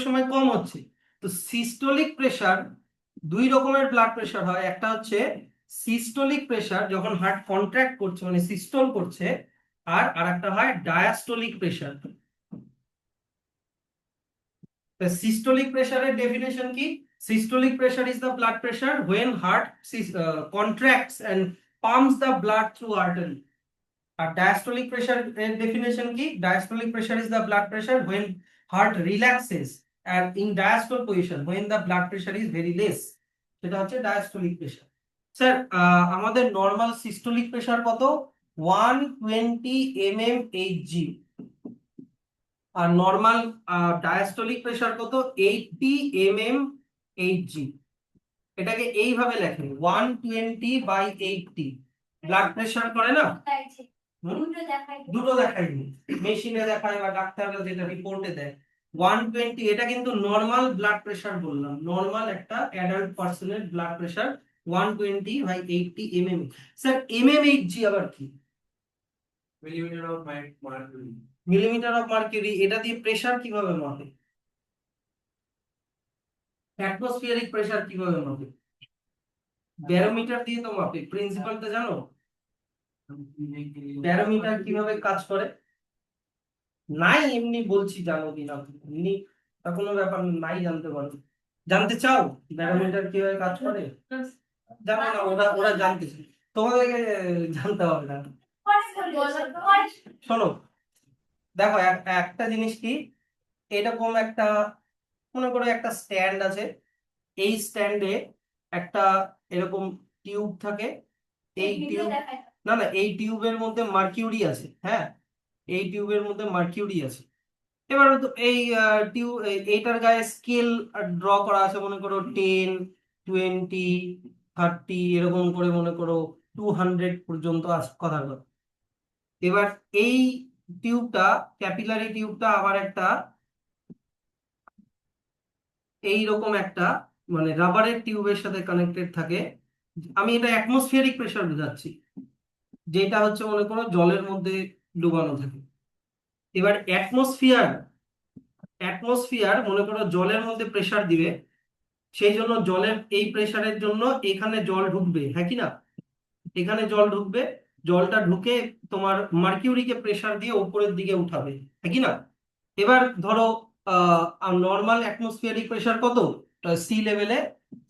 সময় কম হচ্ছে। তো সিস্টোলিক প্রেসার, দুই রকমের ব্লাড প্রেসার হয়। একটা হচ্ছে সিস্টোলিক প্রেসার, যখন হার্ট কন্ট্রাক্ট করছে মানে সিস্টোল করছে, আর আরেকটা হয় ডায়াস্টোলিক প্রেসার। সিস্টোলিক প্রেসারের ডেফিনেশন কি? Systolic pressure is the blood pressure when heart contracts and pumps the blood through artery. আর ডায়াস্টোলিক প্রেসার এর ডেফিনেশন কি? Diastolic pressure is the blood pressure when heart relaxes and in diastole position when the blood pressure is very less. সেটা হচ্ছে diastolic pressure. Sir, আমাদের normal systolic pressure কত? 120 mmHg। আর normal diastolic pressure কত? 80 mmHg। এটাকে এইভাবে লেখেন, 120/80 blood pressure করে না? হুম? দুটো দেখাইনি, মেশিনে দেখায় বা ডাক্তাররা যেটা রিপোর্টে দেয়। 120, এটা কিন্তু নরমাল ব্লাড প্রেসার বললাম, নরমাল একটা অ্যাডাল্ট পার্সনের blood pressure 120/80 mm। Sir, mmHg আবার কি? Millimetre of mercury. Millimetre of mercury. এটা দিয়ে প্রেসার কিভাবে মাপে? অ্যাটমসফিয়ারিক প্রেসার কিভাবে মাপে? ব্যারোমিটার দিয়ে তো মাপে। প্রিন্সিপালটা জানো? ব্যারোমিটার কিভাবে কাজ করে? নাই, এমনি বলছি, জানো কি না এমনি, তা কোনো ব্যাপার নাই, জানতে পারো। জানতে চাও ব্যারোমিটার কিভাবে কাজ করে? জানো না, ওরা ওরা জানতে চায়, তোমাদেরকে জানতে হবে না। শোনো, দেখো, একটা জিনিস কি, এরকম একটা, মনে করো একটা স্ট্যান্ড আছে। এই স্ট্যান্ডে একটা এরকম টিউব থাকে। এই টিউব, না না, এই টিউবের মধ্যে মার্কিউরি আছে, হ্যাঁ, এই টিউবের মধ্যে মার্কিউরি আছে। এবার তো এই টিউব, এইটার গায়ে স্কেল ড্র করা আছে, মনে করো 10, 20, 30 এরকম করে, মনে করো 200 পর্যন্ত কথার কথা। এবার এই টিউবটা, ক্যাপিলারি টিউবটা আবার একটা এইরকম একটা, মানে রাবারের টিউবের সাথে কানেক্টেড থাকে। আমি এটা অ্যাটমসফিয়ারিক প্রেসার বোঝাচ্ছি, যেটা হচ্ছে মনে করো জলের মধ্যে ডুবানো থাকে। এবার অ্যাটমসফিয়ার মনে করো জলের মধ্যে প্রেসার দিবে, সেই জন্য জলের এই প্রেসারের জন্য এখানে জল ঢুকবে, হ্যাঁ কি না? এখানে জল ঢুকবে, জলটা ঢুকে তোমার মার্কিউরিকে প্রেসার দিয়ে উপরের দিকে উঠাবে, হ্যাঁ কি না? এবার ধরো নর্মাল অ্যাটমসফিয়ারিক প্রেসার কত? সি লেভেলে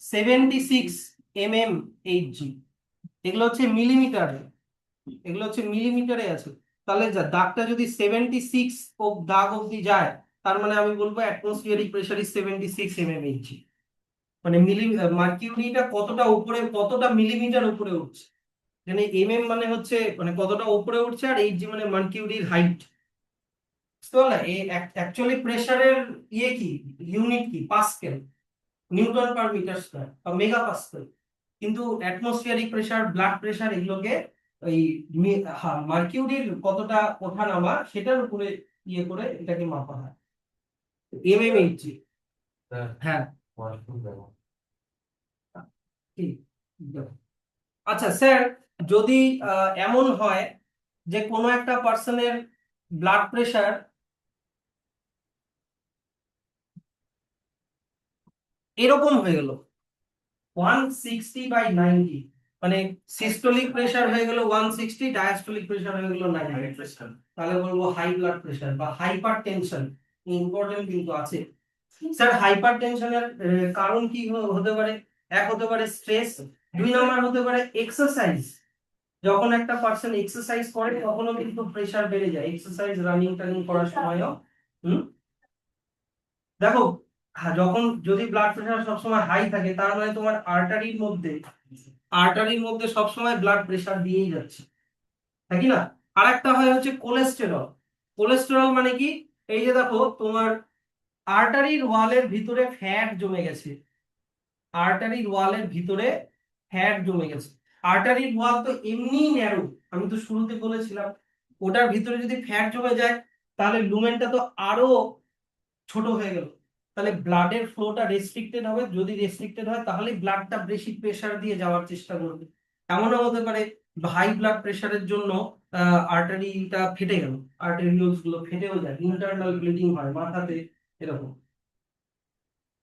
76 mmHg। এগুলো হচ্ছে মিলিমিটারে, আছে। তাহলে দাগটা যদি 76 দাগ অব্দি যায়, তার মানে আমি বলবো অ্যাটমসফিয়ারিক প্রেসার ইজ 76 mmHg। মানে মার্কিউরিটা কতটা উপরে, কতটা মিলিমিটার উপরে উঠছে। এখানে মানে হচ্ছে মানে কতটা উপরে উঠছে, আর এইচজি মানে মার্কিউরির হাইট। বুঝতে পারলে? এই অ্যাকচুয়ালি প্রেসারের ইয়ে কি, ইউনিট কি? Pascal, newton per metre square বা মেগা পাস্কেল। কিন্তু অ্যাটমসফিয়ারিক প্রেসার, ব্লাড প্রেসার, এগুলোকে ওই মার্কিউরির কতটা ওঠা নামা সেটার উপরে ইয়ে করে এটাকে মাপা হয়, mmHg। হ্যাঁ, ঠিক। আচ্ছা স্যার, যদি এমন হয় যে কোনো একটা পার্সনের ব্লাড প্রেসার এরকম হয়ে গেল 160/90, মানে সিস্টোলিক প্রেসার হয়ে গেল 160, ডায়াস্টোলিক প্রেসার হয়ে গেল 90, তাহলে বলবো হাই ব্লাড প্রেসার বা হাইপার টেনশন। ইম্পর্টেন্ট কিন্তু আছে। স্যার, হাইপার টেনশনের কারণ কি হতে পারে? এক হতে পারে স্ট্রেস, দুই নম্বর হতে পারে এক্সারসাইজ, যখন একটা পার্সন এক্সারসাইজ করে তখনও কিন্তু প্রেসার বেড়ে যায়, এক্সারসাইজ রানিং টানিং করার সময়ও। হুম, দেখো, যখন যদি ব্লাড প্রেশার সবসময় হাই থাকে তার মানে তোমার আর্টারির মধ্যে সবসময় ব্লাড প্রেশার দিয়েই যাচ্ছে, তাই কি না? আর একটা হয় হচ্ছে কোলেস্টেরল। কোলেস্টেরল মানে কি? এই যে দেখো তোমার আর্টারির ওয়ালের ভিতরে ফ্যাট জমে গেছে, আর্টারির ওয়ালের ভিতরে ফ্যাট জমে গেছে। আর্টারির ওয়াল তো এমনিই ন্যারো, আমি তো শুরুতে বলেছিলাম, ওটার ভিতরে যদি ফ্যাট জমে যায় তাহলে লুমেনটা তো আরো ছোট হয়ে গেল, তাহলে ব্লাডের ফ্লোটা রেস্ট্রিক্টেড হবে, যদি রেস্ট্রিক্টেড হয় তাহলে ব্লাডটা বেশি প্রেসার দিয়ে যাওয়ার চেষ্টা করবে। এমনও হতে পারে হাই ব্লাড প্রেসারের জন্য আর্টারিটা ফেটে গেল, আর্টেরিওলস গুলো ফেটেও যায়, ইন্টারনাল ব্লিডিং হয় মাথাতে, এরকম।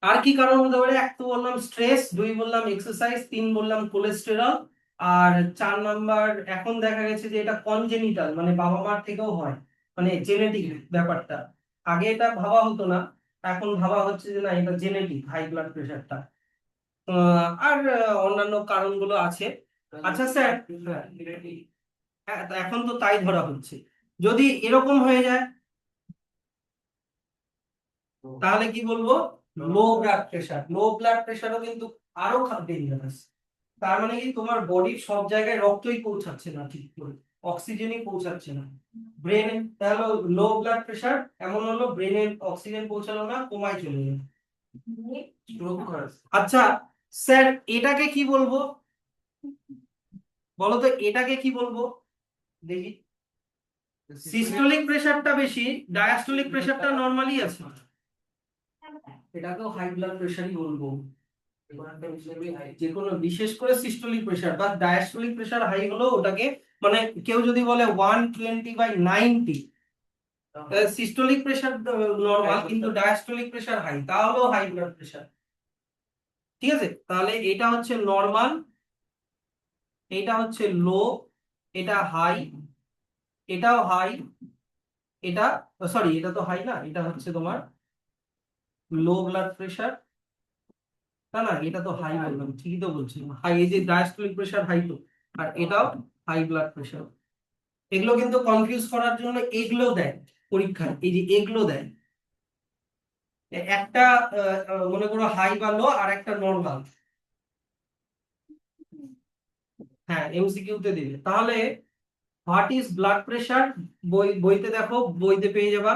আর কি কারণ হতে পারে? এক তো বললাম স্ট্রেস, দুই বললাম এক্সারসাইজ, তিন বললাম কোলেস্টেরল, আর চার নাম্বার এখন দেখা গেছে যে এটা কনজেনিটাল, মানে বাবা মার থেকেও হয়, মানে জেনেটিক ব্যাপারটা। আগে এটা ভাবা হতো না, এখন ভাবা হচ্ছে যে না, এটা জেনেটিক হাই ব্লাড প্রেশারটা। আর অন্যান্য কারণগুলো আছে। আচ্ছা স্যার, এখন তো তাই ধরা হচ্ছে, যদি এরকম হয়ে যায় তাহলে কি বলবো? Low blood pressure. Low blood প্রেশারও কিন্তু আরো ডেঞ্জারাস। তার মানে কি তোমার বডির সব জায়গায় রক্তই পৌঁছাচ্ছে না ঠিক করে, অক্সিজেনই পৌঁছাচ্ছে না ব্রেনে, তাহলে লো ব্লাড প্রেশার এমন হলো ব্রেনে অক্সিজেন পৌঁছালো না, কোমায় চলে গেল। আচ্ছা স্যার, এটাকে কি বলবো বলো তো, এটাকে কি বলবো দেখি? সিস্টোলিক প্রেশারটা বেশি, ডায়াস্টোলিক প্রেশারটা নরমালি আছে, এটাকেও হাই ব্লাড প্রেশারই বলবো। যে কোনো, বিশেষ করে সিস্টোলিক প্রেশার বা ডায়াস্টোলিক প্রেশার হাই হলো ওটাকে, মানে কেউ যদি বলে 120/90, সিস্টোলিক প্রেশার নরমাল কিন্তু ডায়াস্টোলিক প্রেশার হাই, তাহলেও হাই ব্লাড প্রেশার। ঠিক আছে, তাহলে এটা হচ্ছে নরমাল, এটা হচ্ছে লো, এটা হাই, এটাও হাই, এটা সরি, এটা তো হাই না, এটা হচ্ছে তোমার লো ব্লাড প্রেশার। না না, এটা তো হাই বললাম, ঠিকই তো বলছি, হাই, এই যে ডায়াস্টোলিক প্রেশার হাই তো, আর এটাও হাই ব্লাড প্রেশার। এগুলো কিন্তু কনফিউজ করার জন্য এগুলো দেয় পরীক্ষায়, এই যে এগুলো দেয়, একটা মনে করো হাই বা লো আর একটা নরমাল। হ্যাঁ, এমসিকিউ তে দিবে। তাহলে হোয়াট ইজ ব্লাড প্রেশার, বইতে দেখো, বইতে পেয়ে যাবা।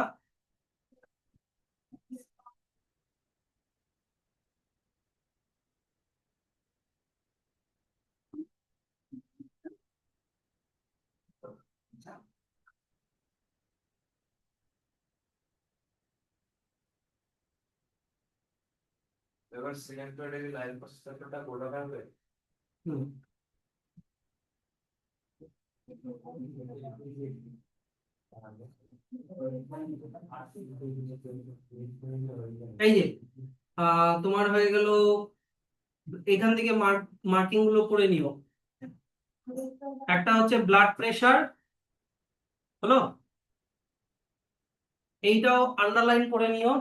এবার সেকেন্ড পার্টে লাইভ প্রসেসরটা কোডা থাকবে। হুম, এই যে তোমার হয়ে গেল, এখান থেকে মার্কিং গুলো করে নিও। একটা হচ্ছে ব্লাড প্রেশার হলো, এইটাও আন্ডারলাইন করে নিও।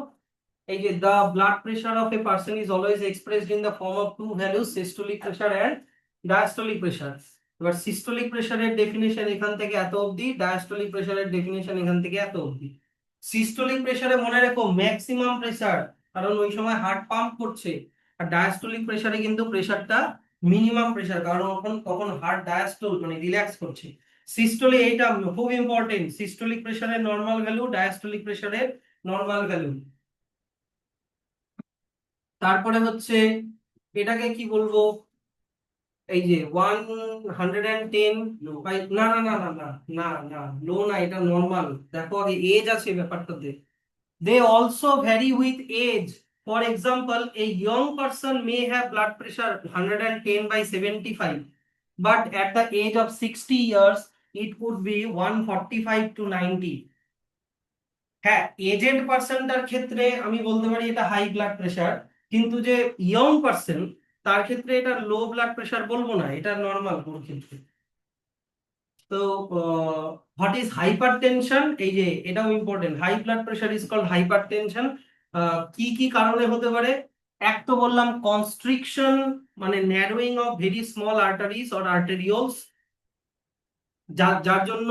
এই যে the blood pressure of a person is always expressed in the form of two values, systolic pressure and diastolic pressure। এবার সিস্টোলিক প্রেসারের ডেফিনেশন এখান থেকে এত অবধি, ডায়াস্টোলিক প্রেসারের ডেফিনেশন এখান থেকে এত অবধি। সিস্টোলিক প্রেসারে মনে রেখো ম্যাক্সিমাম প্রেসার, কারণ ওই সময় হার্ট পাম্প করছে, আর ডায়াস্টোলিক প্রেসারে কিন্তু প্রেসারটা মিনিমাম প্রেসার, কারণ তখন তখন হার্ট ডায়াস্টোল মানে রিল্যাক্স করছে। সিস্টোলি, এইটা খুব ইম্পর্টেন্ট, সিস্টোলিক প্রেসারের নর্মাল ভ্যালু, ডায়াস্টোলিক প্রেসারের নর্মাল ভ্যালু। তারপরে হচ্ছে এটাকে কি বলবো, এই যে 110 বাই, না না না না না না না, লো না, এটা নর্মাল। দেখো আগে এজ আছে ব্যাপারটাতে, they also vary with age. For example, a young person may have blood pressure 110/75, but at the age of 60 years it could be 145/90। হ্যাঁ, এজেড পার্সনটার ক্ষেত্রে আমি বলতে পারি এটা হাই ব্লাড প্রেশার, কিন্তু যে ইয়ং পার্সন তার ক্ষেত্রে এটা লো ব্লাড প্রেশার বলবো না, এটা নর্মাল ওর ক্ষেত্রে। তো হোয়াট ইজ হাইপারটেনশন, এই যে এটাও important, high blood pressure is called hypertension. কি কি কারণে হতে পারে? এক তো বললাম কনস্ট্রিকশন, মানে narrowing of very small arteries or arterioles. যার জন্য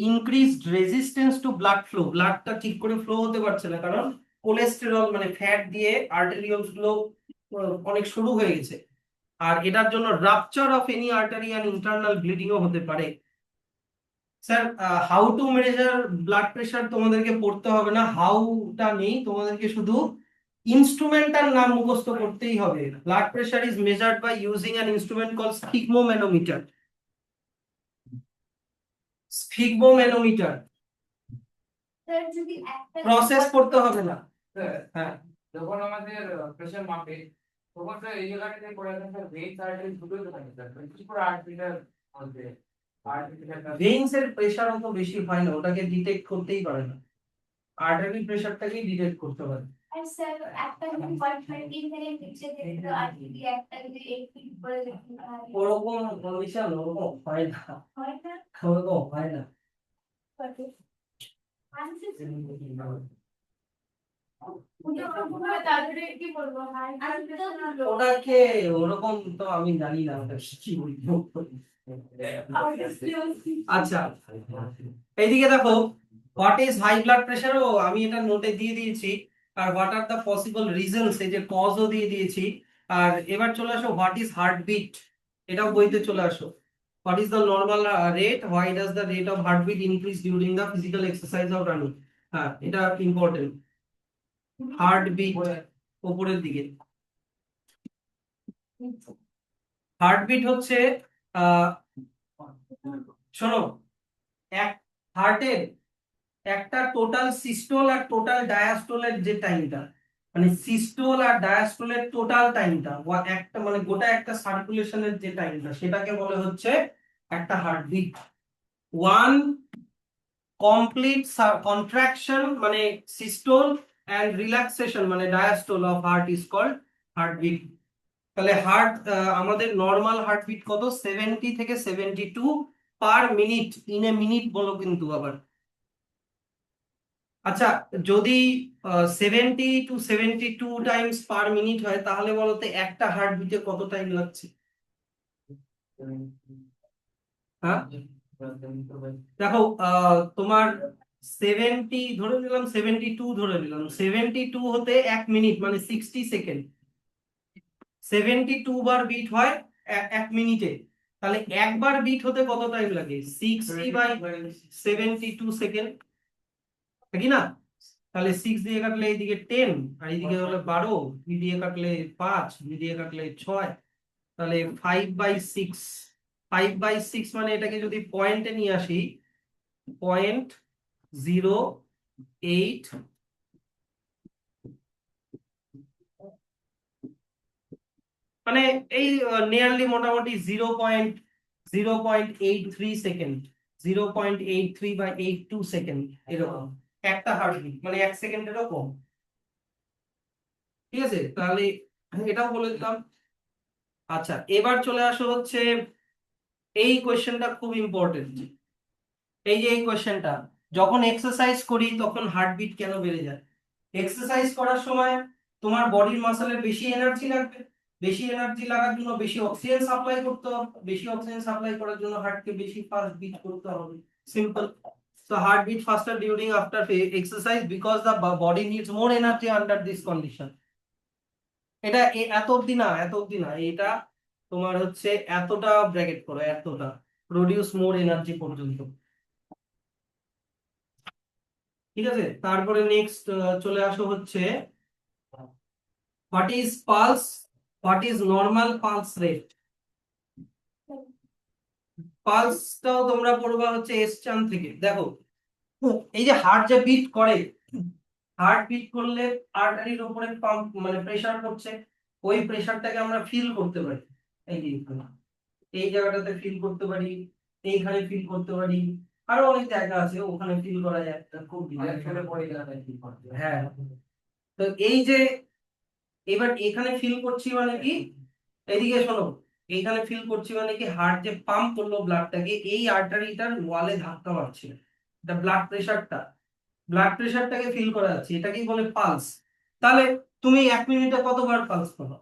increased resistance to blood flow, ব্লাডটা ঠিক করে ফ্লো হতে পারছে না, কারণ কোলেস্টেরল মানে ফ্যাট দিয়ে আর্টেরিওলস গুলো অনেক সরু হয়ে গেছে। আর এটার জন্য rupture of any artery and internal ব্লিডিংও হতে পারে। Sir, how to measure blood pressure তোমাদেরকে পড়তে হবে না, হাউটা নেই, তোমাদেরকে শুধু ইনস্ট্রুমেন্টাল নাম মুখস্থ করতেই হবে। Blood pressure is measured by using an instrument call sphygmomanometer. Sphygmomanometer, sir যদি একটা প্রসেস করতে হবে না। স্যার, হ্যাঁ, যখন আমাদের প্রেশার মাপে তখন স্যার এই জায়গাটাতে করে দেন স্যার ভেইন আর্টারি দুটোই তো থাকে স্যার কি করে 8 মিটার মধ্যে 8 মিটার ভেইনস এর প্রেশার অত বেশি হয় না, ওটাকে ডিটেক্ট করতেই পারে না, আর্টারি প্রেশারটাকেই ডিটেক্ট করতে পারে। আর স্যার একটা যদি 120 থেকে নিচে দেখতে আর যদি একটা যদি 8 ফিট করে দেখতে ওরকম কন্ডিশন ওরকম হয় না, হয় না ওরকম হয় না। কত তারপরে কি বলবো ওটাকে ওরকম তো আমি জানি না, ওটা কি বলবো। আচ্ছা, এইদিকে দেখো, what is high blood pressure, ও আমি এটা নোটে দিয়ে দিয়েছি। আর what are the possible reasons, এই যে কজও দিয়ে দিয়েছি। আর এবার চলে আসো, হোয়াট ইজ হার্টবিট, এটাও বইতে চলে আসো। What is the normal rate, why does the rate of heartbeat increase during the physical exercise or running. হ্যাঁ, এটা ইম্পর্টেন্ট। হার্টবিট উপরের দিকে, হার্টবিট হচ্ছে আহ শোনো, এক হার্টের একটা টোটাল সিস্টোল আর টোটাল ডায়াস্টোলের যে টাইমটা, মানে সিস্টোল আর ডায়াস্টোলের টোটাল টাইমটা, একটা মানে গোটা একটা সার্কুলেশনের যে টাইমটা, সেটাকে বলে হচ্ছে একটা হার্টবিট। ওয়ান কমপ্লিট কন্ট্রাকশন মানে সিস্টোল এন্ড রিল্যাক্সেশন মানে diastole of heart is called heartbeat. তাহলে হার্ট, আমাদের নর্মাল হার্টবিট কত, 70 থেকে 72 per minute, in a minute বলো কিন্তু আবার। আচ্ছা, যদি 70 to 72 টাইমস পার মিনিট হয়, তাহলে বলতে একটা হার্টবিটে কত টাইম লাগছে? হ্যাঁ, দেখো, তোমার 70 ধরে নিলাম, 72 ধরে নিলাম, 72 হতে 1 মিনিট মানে 60 সেকেন্ড, 72 বার বিট হয় 1 মিনিটে। তাহলে একবার বিট হতে কত টাইম লাগে? 60/72 সেকেন্ড, কি না? তাহলে 6 দিয়ে কাটলে এইদিকে 10, আর এইদিকে হলো 12, 2 দিয়ে কাটলে 5, 2 দিয়ে কাটলে 6, তাহলে 5/6। 5/6 মানে এটাকে যদি পয়েন্টে নিয়ে আসি, 0.08, মানে এই নিয়ারলি মোটামুটি 0.83 সেকেন্ড, 0.83/82 সেকেন্ড, এরকম একটা হার্টবিট, মানে 1 সেকেন্ডেরও কম। ঠিক আছে, তাহলে এটাও বলে দিলাম। আচ্ছা, এবার চলে আসো হচ্ছে, এই কোয়েশ্চেনটা খুব ইম্পর্টেন্ট। এই যে এই কোয়েশ্চেনটা, যখন এক্সারসাইজ করি তখন হার্টবিট কেন বেড়ে যায়? এক্সারসাইজ করার সময় তোমার বডির মাসেলের বেশি এনার্জি লাগবে, বেশি এনার্জি লাগার জন্য বেশি অক্সিজেন সাপ্লাই করতে হবে, বেশি অক্সিজেন সাপ্লাই করার জন্য হার্টকে বেশি ফাস্ট বিট করতে হবে, simple. So heart beat faster during after exercise because the body needs more energy under this condition. এটা এত অব্দি না, এত অব্দি না, এটা তোমার হচ্ছে এতটা ব্র্যাকেট করো, এতটা প্রডিউস মোর এনার্জি পর্যন্ত। ঠিক আছে, তারপরে নেক্সট চলে আসো হচ্ছে, what is pulse, what is normal pulse rate. পালসটাও তোমরা পড়বা হচ্ছে এস চান থেকে। দেখো, এই যে হার্ট যে বিট করে, হার্ট বিট করলে আর্টারির উপরে পাম্প মানে প্রেসার করছে, ওই প্রেসারটাকে আমরা ফিল করতে পারি। এই যে এখানে, এই জায়গাটাতে ফিল করতে পারি, এইখানে ফিল করতে পারি, আরো অনেক জায়গা আছে ওখানে ফিল করা যায়, খুব রিল্যাক্সের পরে গেলে কি করতে হয়? হ্যাঁ। তো এই যে এবার এখানে ফিল করছি মানে কি, এদিকে শোনো, এইখানে ফিল করছি মানে কি, হার্ট যে পাম্প করলো ব্লাডটাকে, এই আর্টারিটার ওয়ালে ধাক্কা মারছে, এটা ব্লাড প্রেসারটা, ব্লাড প্রেসারটাকে ফিল করা যাচ্ছে, এটাকেই বলে পালস। তাহলে তুমি 1 মিনিটে কতবার পালস পাবা?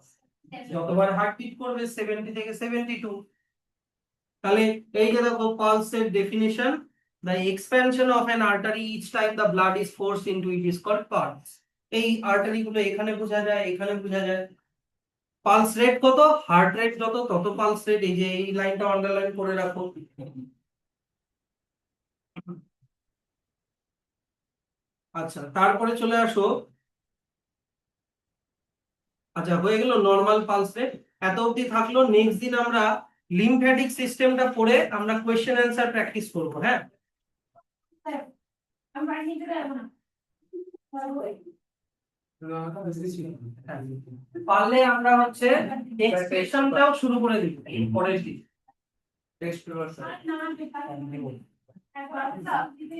যতবার হার্ট বিট করবে, 70 থেকে 72। তাহলে এই যে দেখো পালসের definition, the expansion of an artery each time the blood is forced into it is called pulse। এই আর্টারি গুলো এখানে বোঝা যায়, এখানে বোঝা যায়। পালস রেট কত, হার্ট রেট যত তত পালস রেট, এই যে এই লাইনটা আন্ডারলাইন করে রাখো। আচ্ছা তারপরে চলে আসো, আচ্ছা হয়ে গেল নর্মাল পালস রেট, এত অবধি থাকলো। নেক্সট দিন আমরা লিম্ফ্যাটিক সিস্টেমটা পড়ে আমরা কোয়েশ্চেন অ্যান্সার প্র্যাকটিস করবো, হ্যাঁ। আমরা নিতে পারবো না। পারলে আমরা হচ্ছে এক্সপ্রেশনটাও শুরু করে দিব পরের দিন। টেক্সট পেপার আর না বেকার একবার সাবজেক্টে